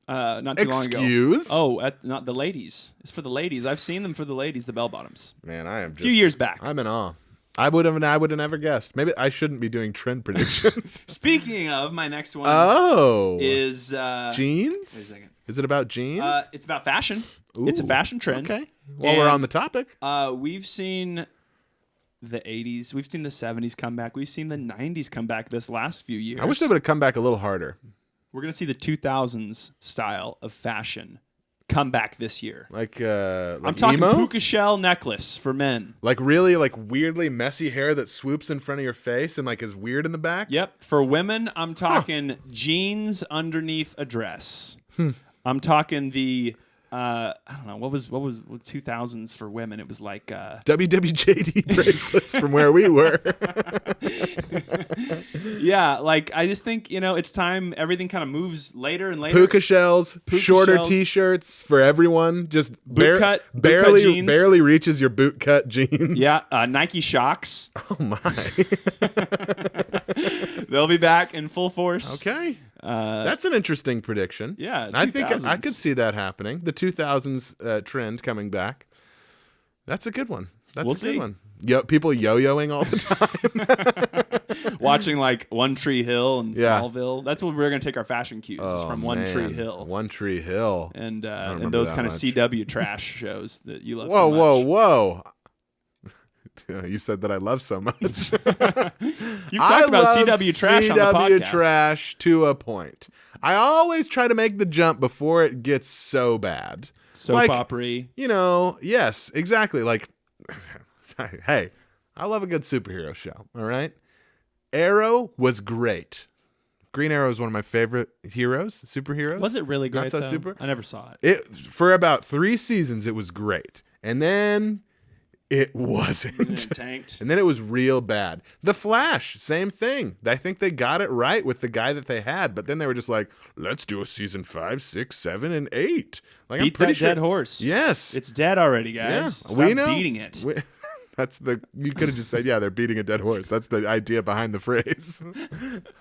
Not too long ago. Excuse? Oh, not the ladies. It's for the ladies. I've seen them for the ladies, the bell bottoms. Man, I am just a few years back. I'm in awe. I would have never guessed. Maybe I shouldn't be doing trend predictions. Speaking of, my next one is jeans? Wait a second. Is it about jeans? It's about fashion. Ooh, it's a fashion trend. Okay. Well, we're on the topic. We've seen the 80s. We've seen the 70s come back. We've seen the 90s come back this last few years. I wish they would have come back a little harder. We're going to see the 2000s style of fashion come back this year. Like I'm talking emo? puka shell necklace for men. Like really like weirdly messy hair that swoops in front of your face and like is weird in the back? Yep. For women, I'm talking jeans underneath a dress. I'm talking the I don't know, what was 2000s for women? It was like WWJD bracelets from where we were. Yeah, like I just think, you know, it's time everything kind of moves later and later. Puka shells, shorter t-shirts for everyone, just barely reaches your boot cut jeans. Yeah, Nike Shocks. Oh my. They'll be back in full force. Okay. That's an interesting prediction. Yeah, I think I could see that happening. The 2000s trend coming back. That's a good one. That's a good one. People yo-yoing all the time. Watching like One Tree Hill and Smallville. That's what we're going to take our fashion cues is from One Tree Hill. One Tree Hill. And those kind of CW trash shows that you love so much. Whoa. You said that I love so much. You've talked about CW trash on the podcast. CW trash to a point. I always try to make the jump before it gets so bad. Soap opera. You know, yes, exactly. Like, hey, I love a good superhero show, all right? Arrow was great. Green Arrow is one of my favorite superheroes. Was it really great? Not so though? super. I never saw it. For about 3 seasons, it was great, and then it wasn't. And it tanked. And then it was real bad. The Flash, same thing. I think they got it right with the guy that they had, but then they were just like, let's do a season 5, 6, 7, and 8. Like, Beat I'm pretty that sure. dead horse. Yes, It's dead already, guys. yeah, Stop we know. beating it. You could have just said, yeah, they're beating a dead horse. That's the idea behind the phrase.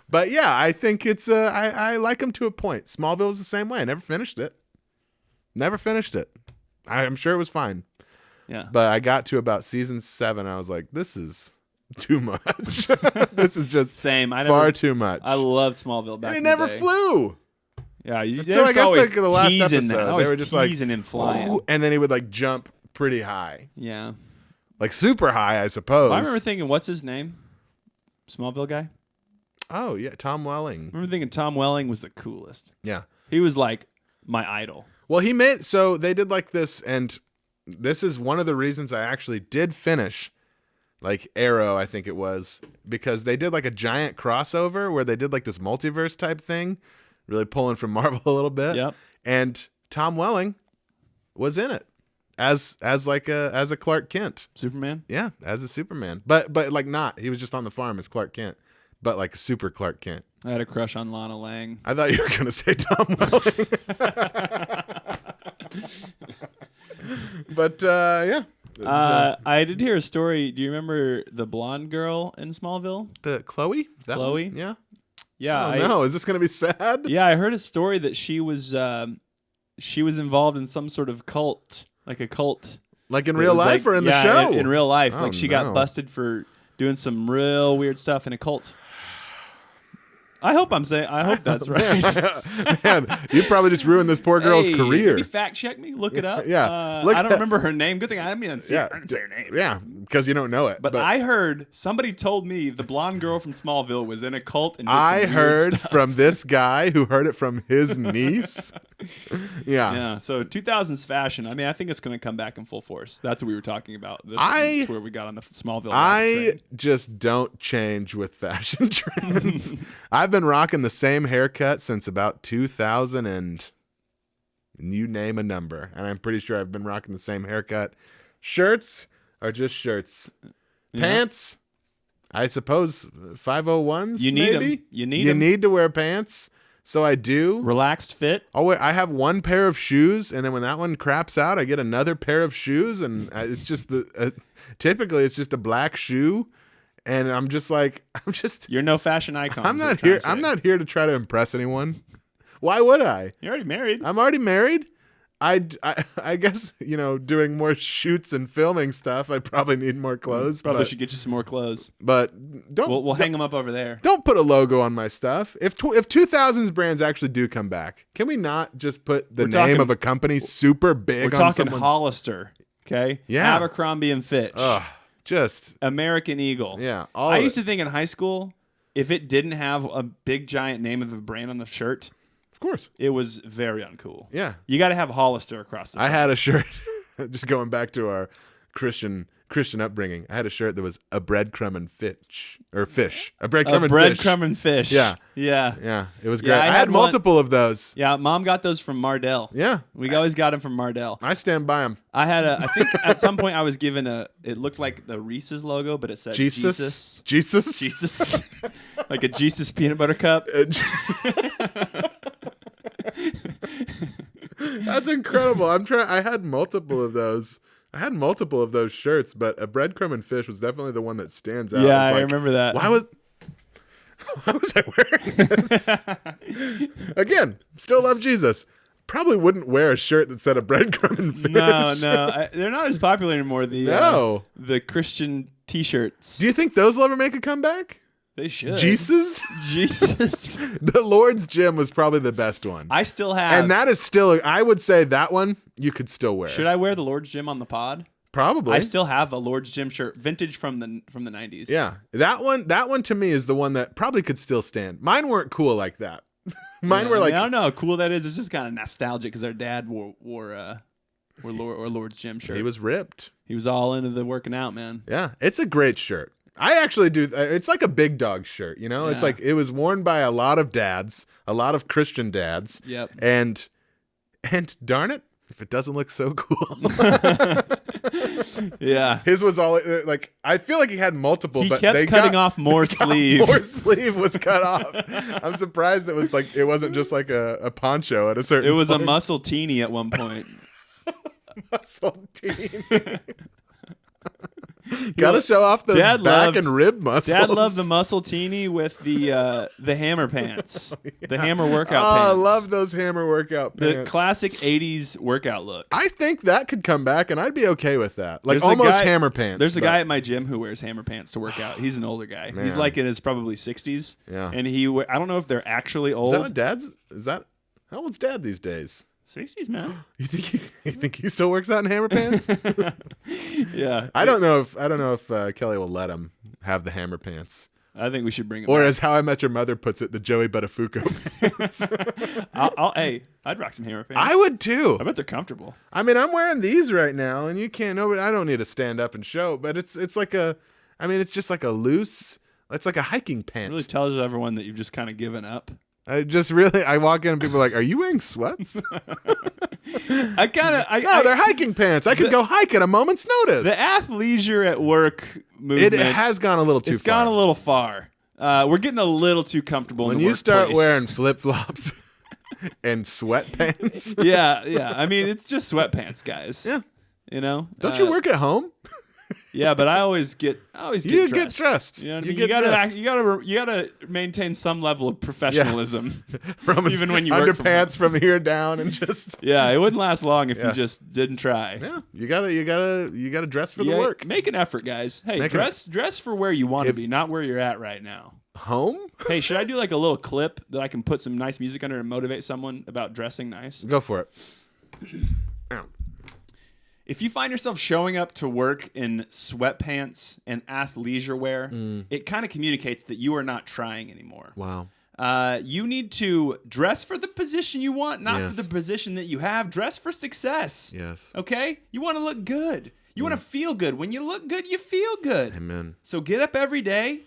But yeah, I think it's I like them to a point. Smallville was the same way. I never finished it. I'm sure it was fine. Yeah. But I got to about season 7. I was like, this is too much. This is just Same. far too much. I love Smallville back and it in never the day. flew. Yeah, So I guess like the last episode, they they were just like, teasing and flying. "Ooh," and then he would like jump pretty high, Yeah. like super high, I suppose. I remember thinking, what's his name? Smallville guy? Oh yeah, Tom Welling. I remember thinking Tom Welling was the coolest. Yeah. He was like my idol. Well, so they did like this, and this is one of the reasons I actually did finish like Arrow, I think it was, because they did like a giant crossover where they did like this multiverse type thing, really pulling from Marvel a little bit. Yep. And Tom Welling was in it as a Clark Kent. Superman? Yeah, as a Superman. But like not. He was just on the farm as Clark Kent, but like super Clark Kent. I had a crush on Lana Lang. I thought you were going to say Tom Welling. But yeah. I did hear a story. Do you remember the blonde girl in Smallville? The Chloe? That Chloe? one? Yeah. Yeah. Oh, no. Is this going to be sad? Yeah, I heard a story that she was involved in some sort of cult, like a cult. Like in It real was life like- or in the yeah, show? In real life. Oh, Like she no. got busted for doing some real weird stuff in a cult. I hope that's right. Man, you probably just ruined this poor girl's Hey, career. maybe fact check me. Look it up. Yeah. I don't remember her name. Good thing I didn't say her name. Yeah, because you don't know it. But I heard somebody told me the blonde girl from Smallville was in a cult and did I some weird heard stuff. from this guy who heard it from his niece. Yeah. Yeah, so 2000s fashion. I mean, I think it's going to come back in full force. That's what we were talking about. That's where we got on the Smallville. I train. just don't change with fashion trends. I've been rocking the same haircut since about 2000 and you name a number. And I'm pretty sure I've been rocking the same haircut. Shirts are just shirts. Yeah. Pants, I suppose 501s. You need maybe? 'em. You need You 'em. need to wear pants. So I do. Relaxed fit. Oh wait, I have one pair of shoes, and then when that one craps out, I get another pair of shoes, and it's just typically it's just a black shoe, and I'm just like You're no fashion icon. I'm is what not you're here. trying I'm to say. not here to try to impress anyone. Why would I? You're already married. I'm already married. I guess doing more shoots and filming stuff. I probably need more clothes. Probably but, should get you some more clothes. But don't. We'll hang them up over there. Don't put a logo on my stuff. If 2000s brands actually do come back, can we not just put the We're name talking- of a company super big We're on talking someone's... Hollister. Okay. Yeah. Abercrombie and Fitch. Ugh, just American Eagle. yeah. I used to think in high school, if it didn't have a big giant name of a brand on the shirt, of course. it was very uncool. Yeah. You got to have Hollister across the I front. had a shirt. Just going back to our Christian upbringing, I had a shirt that was a breadcrumb and fish. A breadcrumb and fish. breadcrumb and fish. Yeah. Yeah. Yeah, it was great. Yeah, I I had had one- multiple of those. Yeah, Mom got those from Mardell. Yeah, We always got them from Mardell. I stand by them. I think at some point I was given it looked like the Reese's logo, but it said Jesus. Jesus. Like a Jesus peanut butter cup. That's incredible. I had multiple of those. I had multiple of those shirts, but a breadcrumb and fish was definitely the one that stands out. Yeah, It's I like, remember that. Why was I wearing this? Again, still love Jesus. Probably wouldn't wear a shirt that said a breadcrumb and fish. No, they're not as popular anymore. The Christian T-shirts. Do you think those will ever make a comeback? They should. Jesus? Jesus. The Lord's Gym was probably the best one. I still have. And that is still, I would say that one you could still wear. Should I wear the Lord's Gym on the pod? Probably. I still have a Lord's Gym shirt, vintage from the 90s. Yeah. That one to me is the one that probably could still stand. Mine weren't cool like that. Mine were like, I don't know how cool that is. It's just kind of nostalgic because our dad wore Lord's Gym shirt. he was ripped. He was all into the working out, man. Yeah. It's a great shirt. I actually do. It's like a big dog shirt, you know? It's Yeah. like it was worn by a lot of dads, a lot of Christian dads. Yep. And darn it, if it doesn't look so cool. Yeah. His was all like, I feel like he had multiple, He but kept they cutting off more sleeve. More sleeve was cut off. I'm surprised it wasn't just like a poncho at a certain It was a point. muscle teeny at one point. Muscle team. Gotta show off those back and rib muscles. Dad loved the muscle teeny with the hammer pants, the hammer workout Oh, pants. I love those hammer workout pants. The classic '80s workout look. I think that could come back, and I'd be okay with that. Like There's a almost guy- hammer pants. There's a but- guy at my gym who wears hammer pants to work out. He's an older guy. He's Man. like in his probably 60s. Yeah. And I don't know if they're actually Is old. that what Dad's? Is that how old's Dad these days? 60s, man. You think he still works out in hammer pants? Yeah. I don't know if Kelly will let him have the hammer pants, I think we should bring him or back. as How I Met Your Mother puts it, the Joey Buttafuoco pants. Hey, I'd rock some hammer pants. I would too. I bet they're comfortable. I mean, I'm wearing these right now, and you can't. Nobody. I don't need to stand up and show, but it's like a. I mean, it's just like a loose. It's like a hiking It pant. really tells everyone that you've just kind of given up. I walk in and people are like, "Are you wearing sweats?" I kind of. No, they're hiking pants. I could go hike at a moment's notice. The athleisure at work movement. It has gone a little too It's far. gone a little far. We're getting a little too comfortable When in the you start workplace. wearing flip flops and sweatpants. yeah. I mean, it's just sweatpants, guys. Yeah. You know? Don't you work at home? Yeah, but I always get You dressed. get dressed. You know what I You mean? get dressed. You gotta maintain some level of professionalism. From Even when you work from underpants from here down and just Yeah, it wouldn't last long if Yeah. you just didn't try. yeah, you gotta dress for the Yeah, work. Make an effort, guys. Hey, Make an- dress for where you want to If- be, not where you're at right now. Home? Hey, should I do like a little clip that I can put some nice music under and motivate someone about dressing nice? Go for it. Ow. If you find yourself showing up to work in sweatpants and athleisure wear, it kind of communicates that you are not trying anymore. Wow. You need to dress for the position you want, not Yes. for the position that you have. Dress for success. Yes. Okay? You want to look good. You want to feel good. When you look good, you feel good. Amen. So get up every day,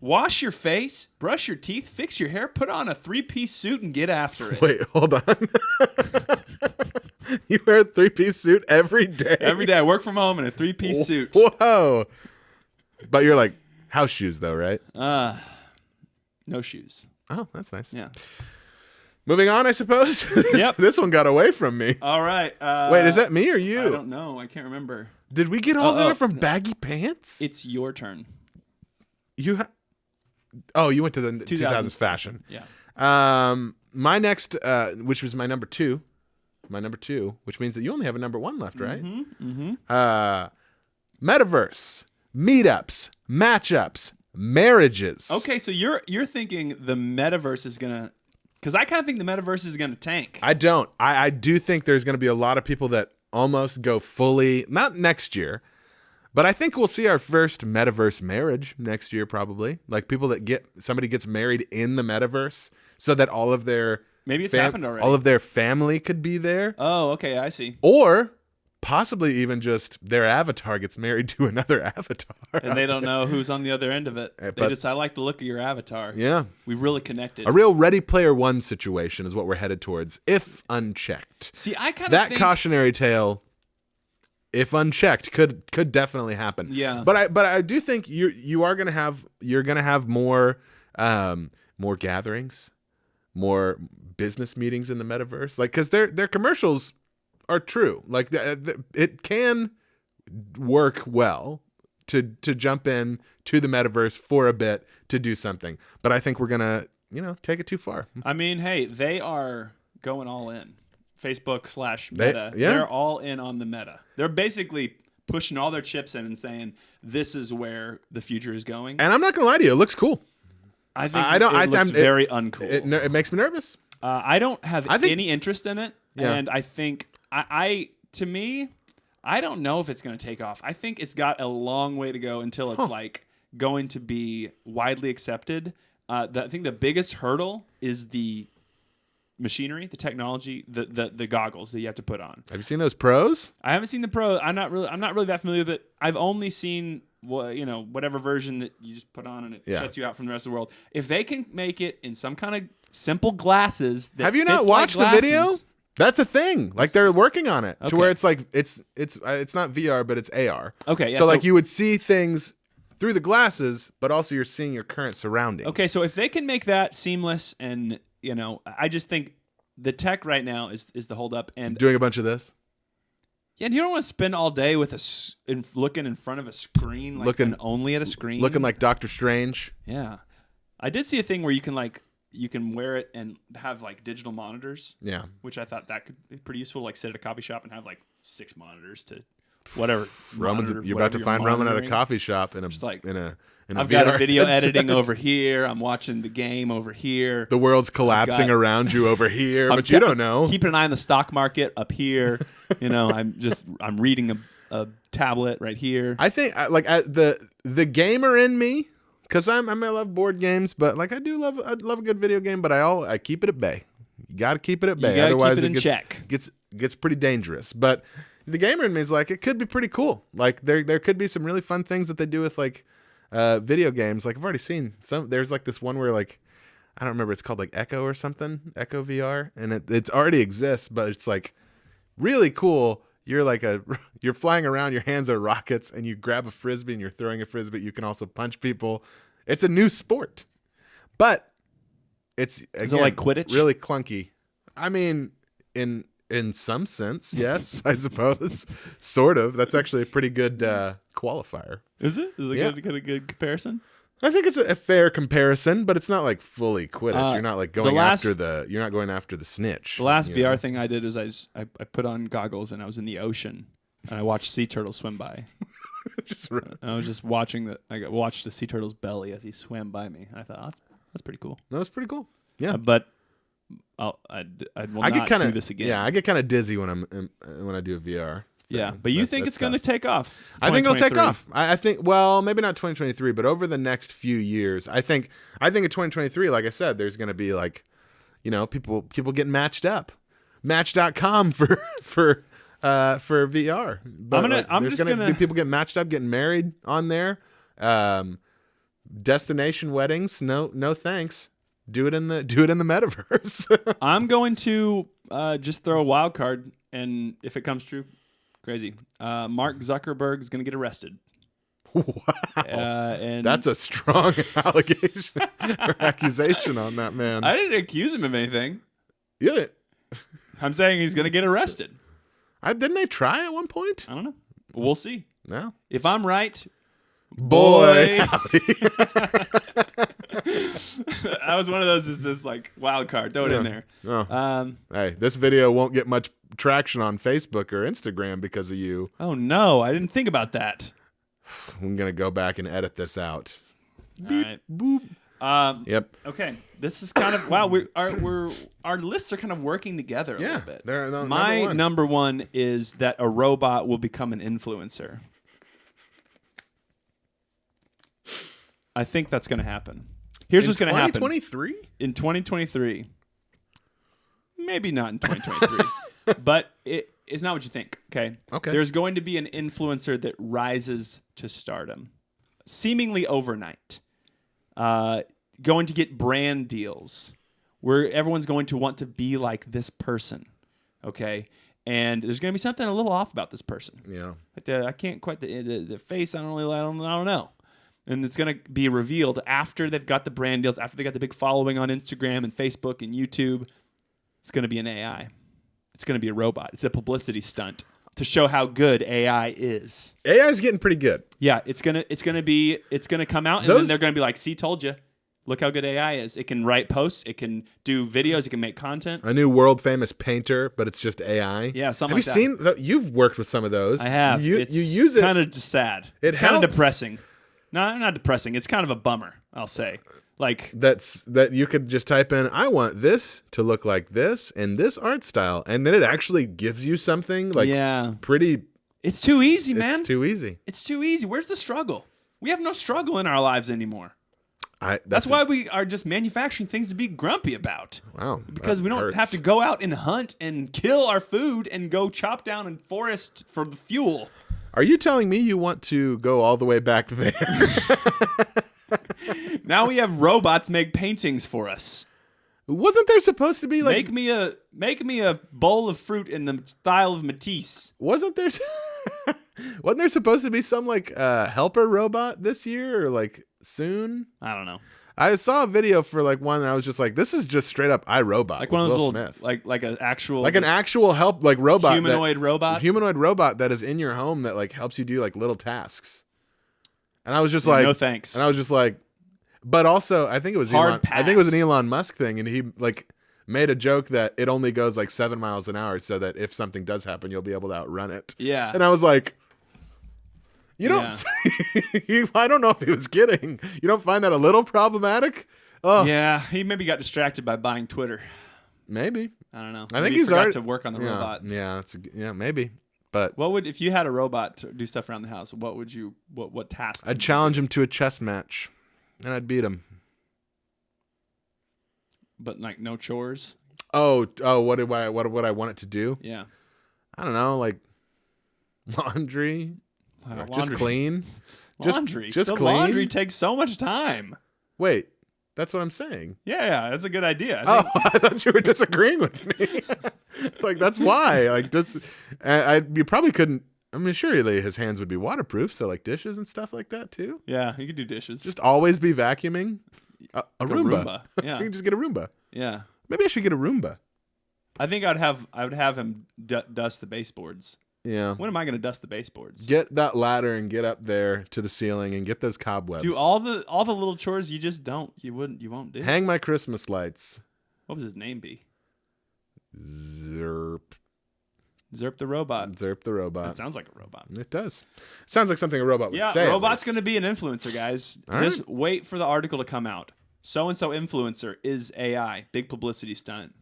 wash your face, brush your teeth, fix your hair, put on a 3-piece suit, and get after it. Wait, hold on. You wear a 3-piece suit every day? Every day I work from home in a 3-piece suit. Whoa. But you're like house shoes though, right? No shoes. Oh, that's nice. Yeah. Moving on, I suppose. Yep. This one got away from me. All right. Wait, is that me or I you? don't know. I can't remember. Did we get all Oh, there oh, from no. baggy pants? It's your turn. You went to the 2000s fashion. Yeah. My next, which was my number two, which means that you only have a number one left, right? Metaverse, meetups, matchups, marriages. Okay, so you're thinking the metaverse is gonna, because I kind of think the metaverse is gonna tank. I don't. I do think there's going to be a lot of people that almost go fully, not next year, but I think we'll see our first metaverse marriage next year, probably. Like people that somebody gets married in the metaverse so that all of their Maybe it's happened already. all of their family could be there. Oh, okay, I see. Or possibly even just their avatar gets married to another avatar. And they don't know who's on the other end of it. But- I like the look of your avatar. Yeah. We really connected. A real Ready Player One situation is what we're headed towards, if unchecked. See, I kind of That think cautionary tale, if unchecked, could definitely happen. Yeah. But I do think you're gonna have more gatherings, more business meetings in the metaverse, like because their commercials are true. Like it can work well to jump in to the metaverse for a bit to do something. But I think we're gonna take it too far. I mean, hey, they are going all in. Facebook/Meta. Yeah. They're all in on the meta. They're basically pushing all their chips in and saying this is where the future is going. And I'm not gonna lie to you, it looks cool. I think I don't. it looks very uncool. It makes me nervous. I don't have think- any interest in it, Yeah. and I think to me, I don't know if it's going to take off. I think it's got a long way to go until it's like going to be widely accepted. I think the biggest hurdle is the machinery, the technology, the goggles that you have to put on. Have you seen those pros? I haven't seen the pro. I'm not really that familiar with it. I've only seen whatever version that you just put on and it shuts you out from the rest of the world. If they can make it in some kind of simple glasses that have you not watched the video? That's a thing. Like they're working on it to where it's like it's not VR but it's AR. Okay, yeah. So like you would see things through the glasses, but also you're seeing your current surroundings. Okay, so if they can make that seamless, and I just think the tech right now is the holdup. And doing a bunch of this. Yeah, and you don't want to spend all day with looking in front of a screen, looking only at a screen, looking like Doctor Strange. Yeah, I did see a thing where you can wear it and have like digital monitors. Yeah, which I thought that could be pretty useful. Like sit at a coffee shop and have like 6 monitors to whatever. You're about to find Roman at a coffee shop in a I've got a video editing over here. I'm watching the game over here. The world's collapsing around you over here, but you don't know. Keeping an eye on the stock market up here. I'm reading a tablet right here. I think the gamer in me, because I love board games, but like I love a good video game, but I keep it at bay. You got to keep it at bay, otherwise it gets pretty dangerous. But the gamer in me is like, it could be pretty cool. Like there could be some really fun things that they do with like video games. Like I've already seen some. There's like this one where like I don't remember. It's called like Echo or something, Echo VR, and it already exists, but it's like really cool. You're flying around. Your hands are rockets, and you grab a frisbee and you're throwing a frisbee. You can also punch people. It's a new sport, but it's again, is it like Quidditch? Really clunky. I mean, in some sense, yes, I suppose. Sort of. That's actually a pretty good qualifier. Is it? Is it a good comparison? I think it's a fair comparison, but it's not like fully Quidditch. You're not like going after the snitch. The last VR thing I did is I put on goggles and I was in the ocean and I watched sea turtles swim by. I was just watching I watched the sea turtle's belly as he swam by me. And I thought, that's pretty cool. That was pretty cool. Yeah, but I will not do this again. Yeah, I get kind of dizzy when I do a VR. Yeah, but you think it's going to take off? I think it'll take off. I think, well, maybe not 2023, but over the next few years, I think in 2023, like I said, there's going to be like, people getting matched up, Match.com for VR. But there's going to be people getting matched up, getting married on there. Destination weddings, no thanks. Do it in the metaverse. I'm going to just throw a wild card, and if it comes true, crazy. Mark Zuckerberg is going to get arrested. Wow, and that's a strong allegation or accusation on that man. I didn't accuse him of anything. You didn't. I'm saying he's going to get arrested. Didn't they try at one point? I don't know. We'll see. No. If I'm right, boy. That was one of those. Is this like wild card? Throw it in there. Oh. Hey, this video won't get much traction on Facebook or Instagram because of you. Oh no, I didn't think about that. I'm gonna go back and edit this out. All right. Boop. Yep. Okay. This is kind of wow. Our lists are kind of working together a little bit. My number one is that a robot will become an influencer. I think that's going to happen. Here's what's going to happen. 2023? In 2023. Maybe not in 2023. But it's not what you think, okay? There's going to be an influencer that rises to stardom, seemingly overnight. Going to get brand deals where everyone's going to want to be like this person, okay? And there's going to be something a little off about this person. Yeah. I can't quite the face. I don't know. And it's going to be revealed after they've got the brand deals, after they got the big following on Instagram and Facebook and YouTube. It's going to be an AI. It's going to be a robot. It's a publicity stunt to show how good AI is. AI is getting pretty good. Yeah, it's gonna come out, and then they're going to be like, "See, told you. Look how good AI is. It can write posts. It can do videos. It can make content." A new world famous painter, but it's just AI. Yeah, something like that. Have you seen? You've worked with some of those. I have. You use it. Kind of just sad. It's kind of depressing. No, not depressing. It's kind of a bummer, I'll say. Like that you could just type in, I want this to look like this and this art style, and then it actually gives you something like pretty. It's too easy, man. It's too easy. It's too easy. Where's the struggle? We have no struggle in our lives anymore. That's why we are just manufacturing things to be grumpy about. Wow. Because we don't have to go out and hunt and kill our food and go chop down a forest for the fuel. Are you telling me you want to go all the way back there? Now we have robots make paintings for us. Wasn't there supposed to be like make me a bowl of fruit in the style of Matisse? wasn't there supposed to be some like helper robot this year or like soon? I don't know. I saw a video for like one and I was just like, this is just straight up iRobot. Like one of those Will little Smith. like an actual help like robot humanoid robot that is in your home that like helps you do like little tasks. And I was just like, no thanks. And I was just like, but also I think it was Hard I think it was an Elon Musk thing, and he like made a joke that it only goes like 7 miles an hour, so that if something does happen, you'll be able to outrun it. Yeah. And I was like, you don't. I don't know if he was kidding. You don't find that a little problematic? Oh, yeah. He maybe got distracted by buying Twitter. Maybe. I don't know. I think Maybe he's forgot already to work on the robot. Yeah, maybe. But What would if you had a robot to do stuff around the house? What would you what tasks? I'd challenge him to a chess match, and I'd beat him. But like no chores. Oh, what would I want it to do? Yeah. I don't know, like laundry. Just clean. Laundry. Just the clean. Laundry takes so much time. Wait, that's what I'm saying. Yeah, that's a good idea. I thought you were disagreeing with me. Like that's why. Like you probably couldn't. I mean, surely his hands would be waterproof, so like dishes and stuff like that too. Yeah, you could do dishes. Just always be vacuuming. A Roomba. Yeah, you can just get a Roomba. Yeah. Maybe I should get a Roomba. I think I would have him dust the baseboards. Yeah. When am I going to dust the baseboards? Get that ladder and get up there to the ceiling and get those cobwebs. Do all the little chores you just don't. You won't do. Hang my Christmas lights. What would his name be? Zerp. Zerp the robot. Zerp the robot. That sounds like a robot. It does. It sounds like something a robot would say. Yeah, robot's going to be an influencer, guys. All just right. wait for the article to come out. So-and-so influencer is AI. Big publicity stunt.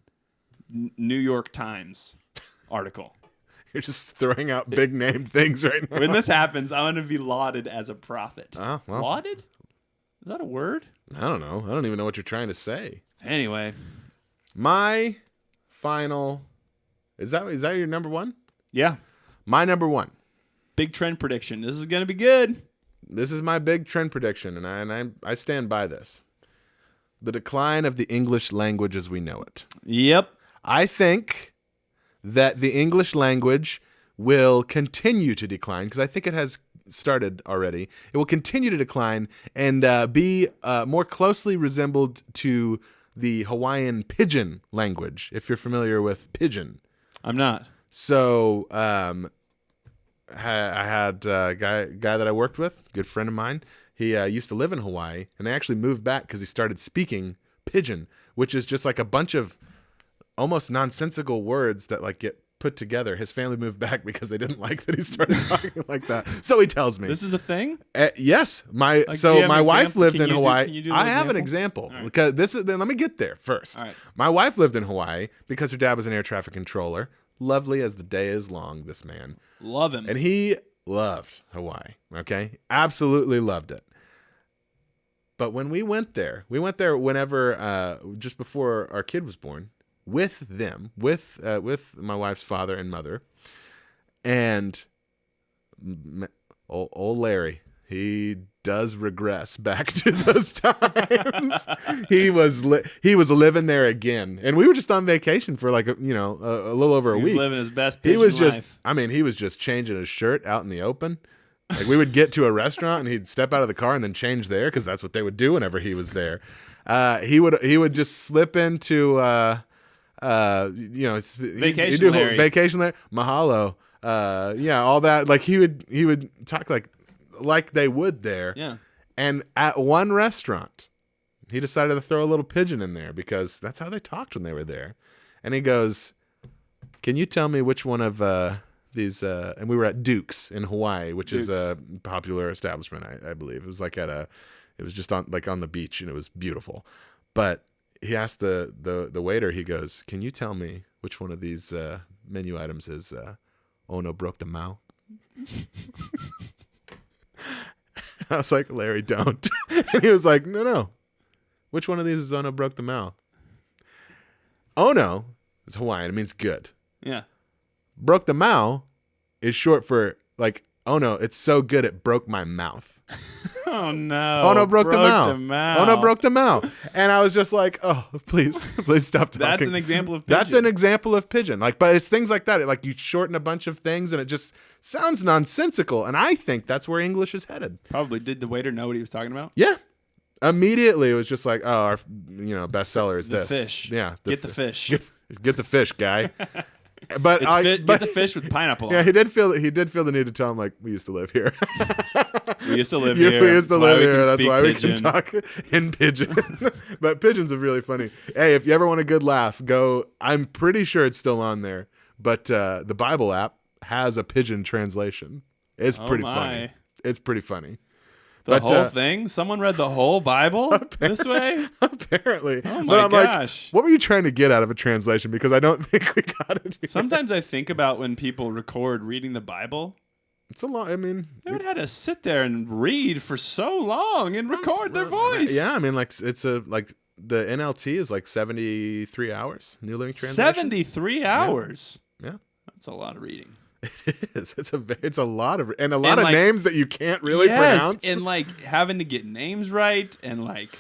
New York Times article. You're just throwing out big name things right now. When this happens, I want to be lauded as a prophet. Oh, well. Lauded? Is that a word? I don't know. I don't even know what you're trying to say. Anyway. My final... Is that your number one? Yeah. My number one. Big trend prediction. This is going to be good. This is my big trend prediction, and I stand by this. The decline of the English language as we know it. Yep. I think that the English language will continue to decline, because I think it has started already. It will continue to decline and be more closely resembled to the Hawaiian pidgin language, if you're familiar with pidgin. I'm not. So I had a guy that I worked with, good friend of mine. He used to live in Hawaii, and they actually moved back because he started speaking pidgin, which is just like a bunch of almost nonsensical words that like get put together. His family moved back because they didn't like that he started talking like that. So he tells me. This is a thing? Yes. My wife lived in Hawaii. I have an example because then let me get there first. All right. My wife lived in Hawaii because her dad was an air traffic controller. Lovely as the day is long, this man. Love him. And he loved Hawaii. Okay? Absolutely loved it. But when we went there whenever just before our kid was born, with them, with my wife's father and mother, and old Larry, he does regress back to those times. He was living there again, and we were just on vacation for like a little over a week. He was living his best. He was life. he was just changing his shirt out in the open. Like we would get to a restaurant and he'd step out of the car and then change there because that's what they would do whenever he was there. He would just slip into vacation Larry. Vacation Larry, mahalo, all that. Like he would talk like they would there. Yeah. And at one restaurant, he decided to throw a little pigeon in there because that's how they talked when they were there. And he goes, "Can you tell me which one of these?" And we were at Duke's in Hawaii, which is a popular establishment, I believe. It was like it was just on the beach, and it was beautiful. But he asked the waiter, he goes, "Can you tell me which one of these menu items is Ono broke the mouth?" I was like, "Larry, don't." And he was like, No. Which one of these is Ono broke the mouth? Ono is Hawaiian. It means good. Yeah. Broke the mouth is short for like oh no, it's so good it broke my mouth. Oh no. Oh no, broke the mouth. mouth. Oh no, broke the mouth. And I was just like, oh, please stop talking. That's an example of pigeon. That's an example of pigeon. Like, but it's things like that. Like you shorten a bunch of things and it just sounds nonsensical. And I think that's where English is headed. Probably. Did the waiter know what he was talking about? Yeah. Immediately it was just like, oh, our bestseller is The this. fish. Yeah. Get the fish. Get the fish, guy. But get the fish with pineapple. Yeah, on. he did feel the need to tell him, like, we used to live here. We used to live here. We used to live here. That's why we pigeon. can talk in pigeon. But pigeons are really funny. Hey, if you ever want a good laugh, go. I'm pretty sure it's still on there. But the Bible app has a pigeon translation. It's pretty funny. It's pretty funny. The whole thing? Someone read the whole Bible this way? Apparently. Oh my gosh. Like, what were you trying to get out of a translation? Because I don't think we got it here. Sometimes I think about when people record reading the Bible. It's a lot. I mean, they would have to sit there and read for so long and record their voice. Yeah, I mean, like the NLT is like 73 hours. New Living Translation. 73 hours. Yeah. That's a lot of reading. It is. It's a lot of names that you can't really pronounce. And like having to get names right and like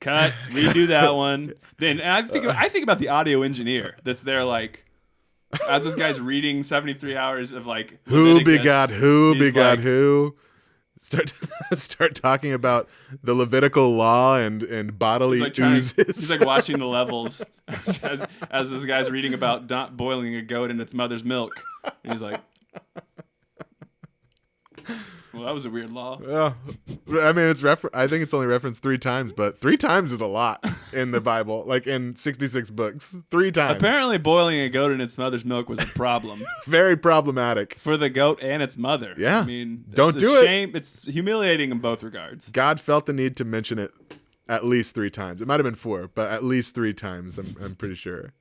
redo that one. Then I think about the audio engineer that's there like as this guy's reading 73 hours of like who begot who. Start talking about the Levitical law and bodily oozes. He's like watching the levels as this guy's reading about not boiling a goat in its mother's milk. And he's like, well, that was a weird law. Yeah. I mean, I think it's only referenced 3 times, but 3 times is a lot in the Bible, like in 66 books. 3 times. Apparently, boiling a goat in its mother's milk was a problem. Very problematic. For the goat and its mother. Yeah. I mean, don't do it. It's humiliating in both regards. God felt the need to mention it at least 3 times. It might have been 4, but at least 3 times. I'm pretty sure.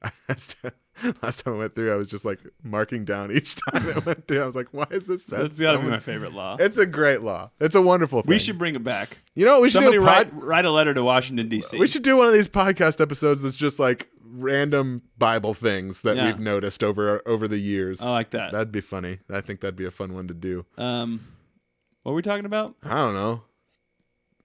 Last time I went through, I was just like marking down each time it went through. I was like, why is this? That's gotta be my favorite law. It's a great law. It's a wonderful thing. We should bring it back. You know what we should Somebody do? Write a letter to Washington, D.C. We should do one of these podcast episodes that's just like random Bible things that we've noticed over the years. I like that. That'd be funny. I think that'd be a fun one to do. What were we talking about? I don't know.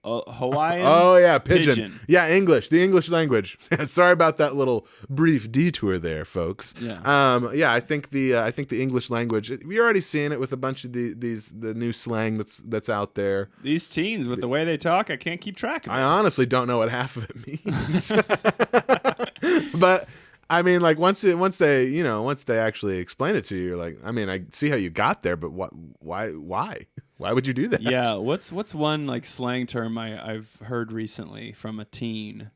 Hawaiian. Oh yeah, pigeon. Yeah, English. The English language. Sorry about that little brief detour there, folks. Yeah. I think the English language. You're already seeing it with a bunch of the new slang that's out there. These teens with the way they talk, I can't keep track of it. I honestly don't know what half of it means. But I mean, like once they actually explain it to you, you're like, I mean, I see how you got there, but why would you do that? Yeah, what's one like slang term I've heard recently from a teen,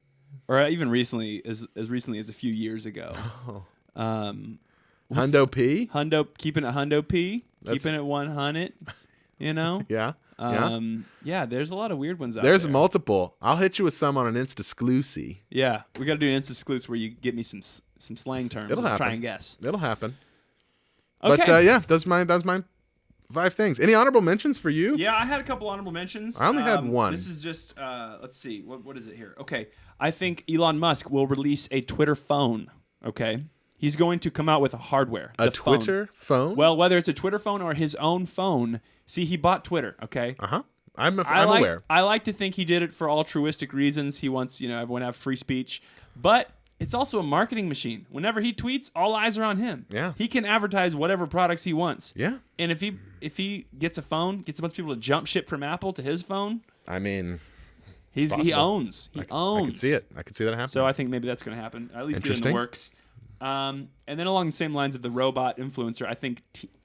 or even recently as recently as a few years ago? Oh. Hundo P. Keeping it hundo P. Keeping it 100. You know. Yeah. Yeah. There's a lot of weird ones out there. There's there. multiple. I'll hit you with some on an Insta-exclusive. Yeah, we got to do an Insta-exclusive where you get me some slang terms. It'll happen. Try and guess. It'll happen. Okay. But that's mine. 5 things. Any honorable mentions for you? Yeah, I had a couple honorable mentions. I only had one. This is just let's see. What is it here? Okay. I think Elon Musk will release a Twitter phone. Okay. He's going to come out with a hardware. A Twitter phone? Well, whether it's a Twitter phone or his own phone. See, he bought Twitter, okay? Uh-huh. I'm aware. I like to think he did it for altruistic reasons. He wants, everyone to have free speech. But it's also a marketing machine. Whenever he tweets, all eyes are on him. Yeah. He can advertise whatever products he wants. Yeah. And if he gets a phone, gets a bunch of people to jump ship from Apple to his phone, I mean, he owns. He owns. I can see it. I can see that happening. So I think maybe that's going to happen. At least get in the works. And then along the same lines of the robot influencer, I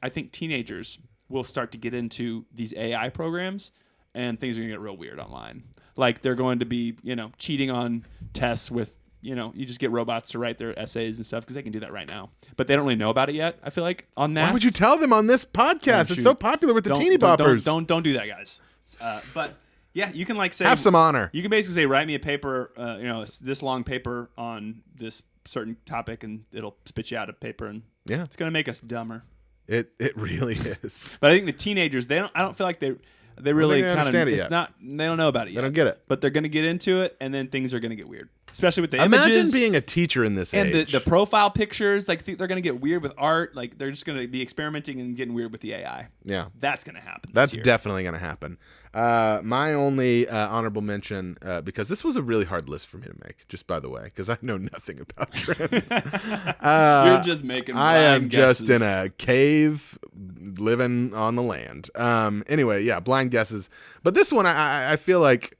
think teenagers will start to get into these AI programs, and things are going to get real weird online. Like they're going to be, cheating on tests with, you just get robots to write their essays and stuff because they can do that right now. But they don't really know about it yet, I feel like, on that. Why would you tell them on this podcast? It's so popular with the teeny boppers. Don't do that, guys. But yeah, you can say... Have some honor. You can basically say, write me a paper, this long paper on this certain topic, and it'll spit you out a paper, and it's going to make us dumber. It really is. But I think the teenagers, I don't feel like they really kind of, they don't know about it yet. They don't get it. But they're going to get into it, and then things are going to get weird. especially with the Imagine images. being a teacher in this and age. the profile pictures, like they're going to get weird with art. Like they're just going to be experimenting and getting weird with the AI. Yeah. That's going to happen. That's this year. definitely going to happen. My only honorable mention, because this was a really hard list for me to make, just by the way, because I know nothing about trends. You're just making blind I am guesses. just in a cave living on the land. Anyway, yeah, blind guesses. But this one, I feel like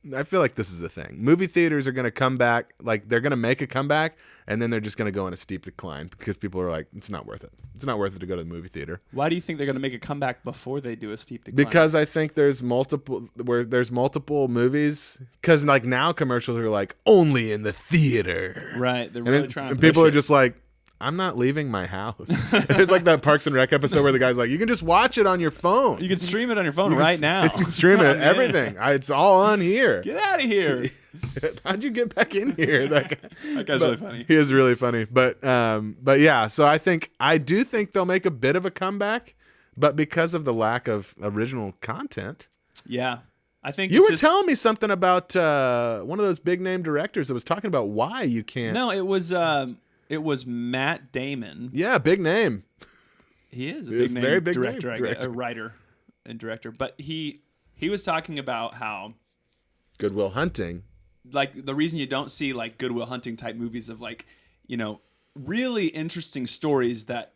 this is the thing. Movie theaters are going to come back, like they're going to make a comeback, and then they're just going to go in a steep decline because people are like, it's not worth it. It's not worth it to go to the movie theater. Why do you think they're going to make a comeback before they do a steep decline? Because I think there's multiple movies. Because like now commercials are like only in the theater, right? They're and really then, trying. and to people push are it. just like, I'm not leaving my house. There's like that Parks and Rec episode where the guy's like, you can just watch it on your phone. You can stream it on your phone right now. You can stream it, everything. It's all on here. Get out of here. How'd you get back in here? That guy's really funny. He is really funny. But yeah, so I do think they'll make a bit of a comeback, but because of the lack of original content. Yeah. I think you were telling me something about one of those big name directors that was talking about why you can't. No, it was Matt Damon. Yeah, big name. He is a He is big name very big director, name I guess, director. a writer and director. But he was talking about how Good Will Hunting. like the reason you don't see like Good Will Hunting type movies of like, you know, really interesting stories that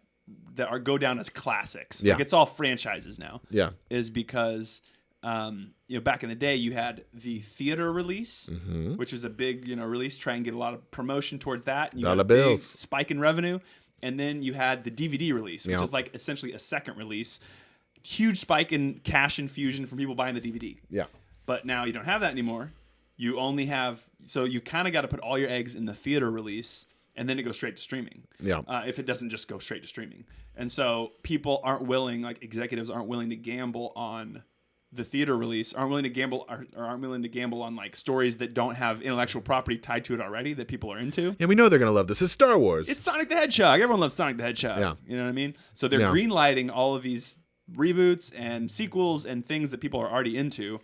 go down as classics. Yeah. Like it's all franchises now. Yeah. Is because you know, back in the day you had the theater release, which was a big, you know, release, try and get a lot of promotion towards that. And you Dollar had a big bills. spike in revenue. And then you had the DVD release, which Yeah. is like essentially a second release. Huge spike in cash infusion from people buying the DVD. Yeah. But now you don't have that anymore. You only have, so you kind of got to put all your eggs in the theater release and then it goes straight to streaming. Yeah. If it doesn't just go straight to streaming. And so people aren't willing, like executives aren't willing to gamble on the theater release, aren't willing to gamble or aren't willing to gamble on like stories that don't have intellectual property tied to it already that people are into. Yeah, we know they're gonna love this. It's Star Wars. It's Sonic the Hedgehog. Everyone loves Sonic the Hedgehog. Yeah. You know what I mean? So they're Yeah. greenlighting all of these reboots and sequels and things that people are already into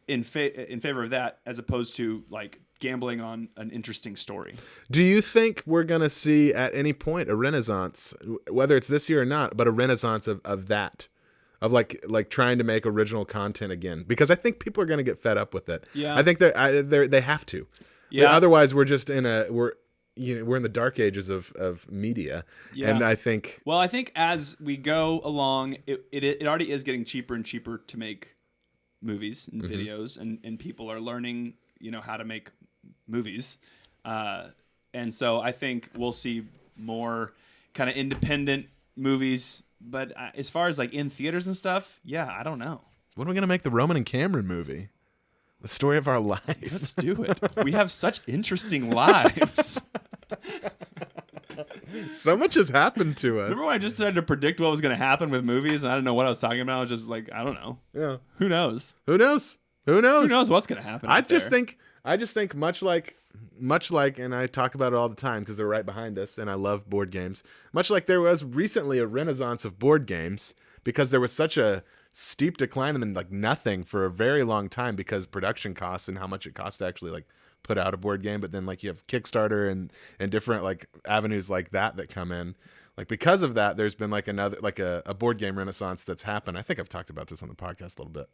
in favor of that as opposed to like gambling on an interesting story. Do you think we're gonna see at any point a renaissance, whether it's this year or not, but a renaissance of that? Of like trying to make original content again, because I think people are going to get fed up with it. Yeah. I think they have to. Yeah. Otherwise, we're just we're in the dark ages of media. Yeah. And I think. Well, I think as we go along, it already is getting cheaper and cheaper to make movies and videos, and people are learning, you know, how to make movies, and so I think we'll see more kind of independent movies. But as far as like in theaters and stuff, yeah, I don't know. When are we gonna make the Roman and Cameron movie? The story of our life. Let's do it. We have such interesting lives. So much has happened to us. Remember when I just tried to predict what was going to happen with movies and I didn't know what I was talking about? I was just like, I don't know. Yeah. Who knows? Who knows? Who knows? Who knows what's going to happen? I just think much like, and I talk about it all the time because they're right behind us, and I love board games. Much like there was recently a renaissance of board games because there was such a steep decline and then like nothing for a very long time because production costs and how much it costs to actually like put out a board game. But then like you have Kickstarter and different like avenues like that come in. Like because of that, there's been like another like a board game renaissance that's happened. I think I've talked about this on the podcast a little bit,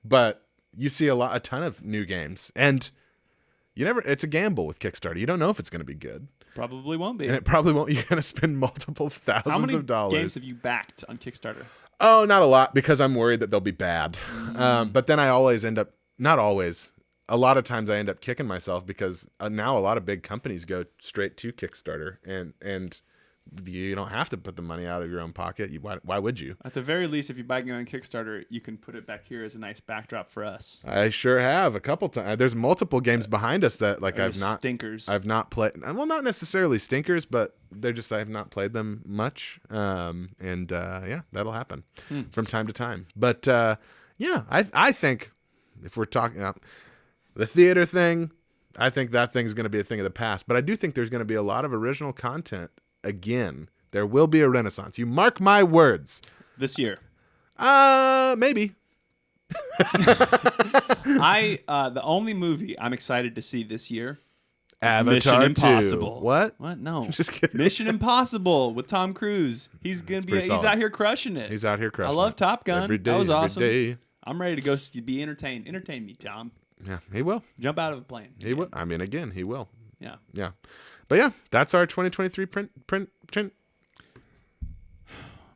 but you see a ton of new games, and it's a gamble with Kickstarter. You don't know if it's going to be good. Probably won't be. And it probably won't. You're going to spend multiple thousands of dollars. How many games have you backed on Kickstarter? Oh, not a lot because I'm worried that they'll be bad. But then I always end up, not always, a lot of times I end up kicking myself because now a lot of big companies go straight to Kickstarter and you don't have to put the money out of your own pocket. Why would you? At the very least, if you buy a game on Kickstarter, you can put it back here as a nice backdrop for us. I sure have a couple times. There's multiple games behind us that like stinkers. I've not played. Well, not necessarily stinkers, but they're just I have not played them much. Yeah, that'll happen from time to time. But yeah, I think if we're talking about the theater thing, I think that thing's going to be a thing of the past. But I do think there's going to be a lot of original content. Again, there will be a renaissance. You mark my words. This year. Maybe. The only movie I'm excited to see this year is Avatar Mission 2. Impossible. What? No. Just kidding. Mission Impossible with Tom Cruise. He's pretty he's solid. out here crushing it. He's out here crushing. I love it. Top Gun. Every day, That was awesome. Every day. I'm ready to go be entertained. Entertain me, Tom. Yeah, he will. Jump out of a plane. He will. I mean, again, he will. Yeah. Yeah. But yeah, that's our 2023 print.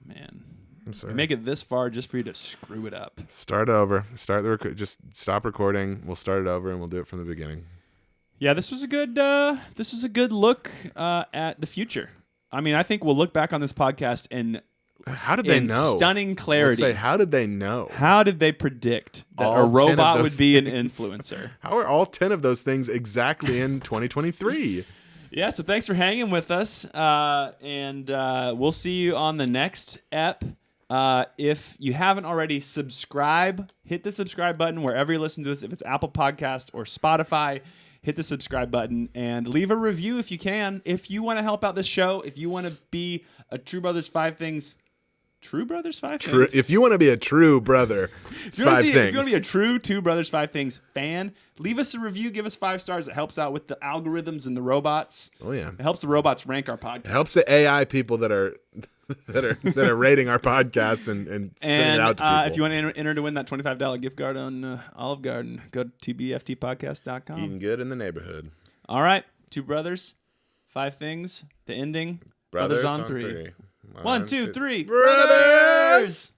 Man. I'm sorry. We make it this far just for you to screw it up. Start over. Just stop recording. We'll start it over and we'll do it from the beginning. Yeah, this was a good look at the future. I mean, I think we'll look back on this podcast and How did they know? Stunning clarity. We'll say, how did they know? How did they predict that All a 10 of robot those would be an things. influencer? How are all 10 of those things exactly in 2023? Yeah, so thanks for hanging with us, and we'll see you on the next ep. If you haven't already, hit the subscribe button wherever you listen to this. If it's Apple Podcast or Spotify, hit the subscribe button and leave a review if you can. If you want to help out this show, if you want to be a True Brothers 5 Things... True Brothers 5 Things? If you want to be a true brother, it's If you want 5 to things. be a true Two Brothers 5 Things fan, leave us a review. Give us 5 stars. It helps out with the algorithms and the robots. Oh yeah, It helps the robots rank our podcast. it helps the AI people that are that are rating our podcast and sending it out to people. If you want to enter to win that $25 gift card on Olive Garden, go to tbftpodcast.com. Eating good in the neighborhood. All right, Two Brothers, 5 Things, the ending. Brothers on 3. 1, 2, 3. Brothers!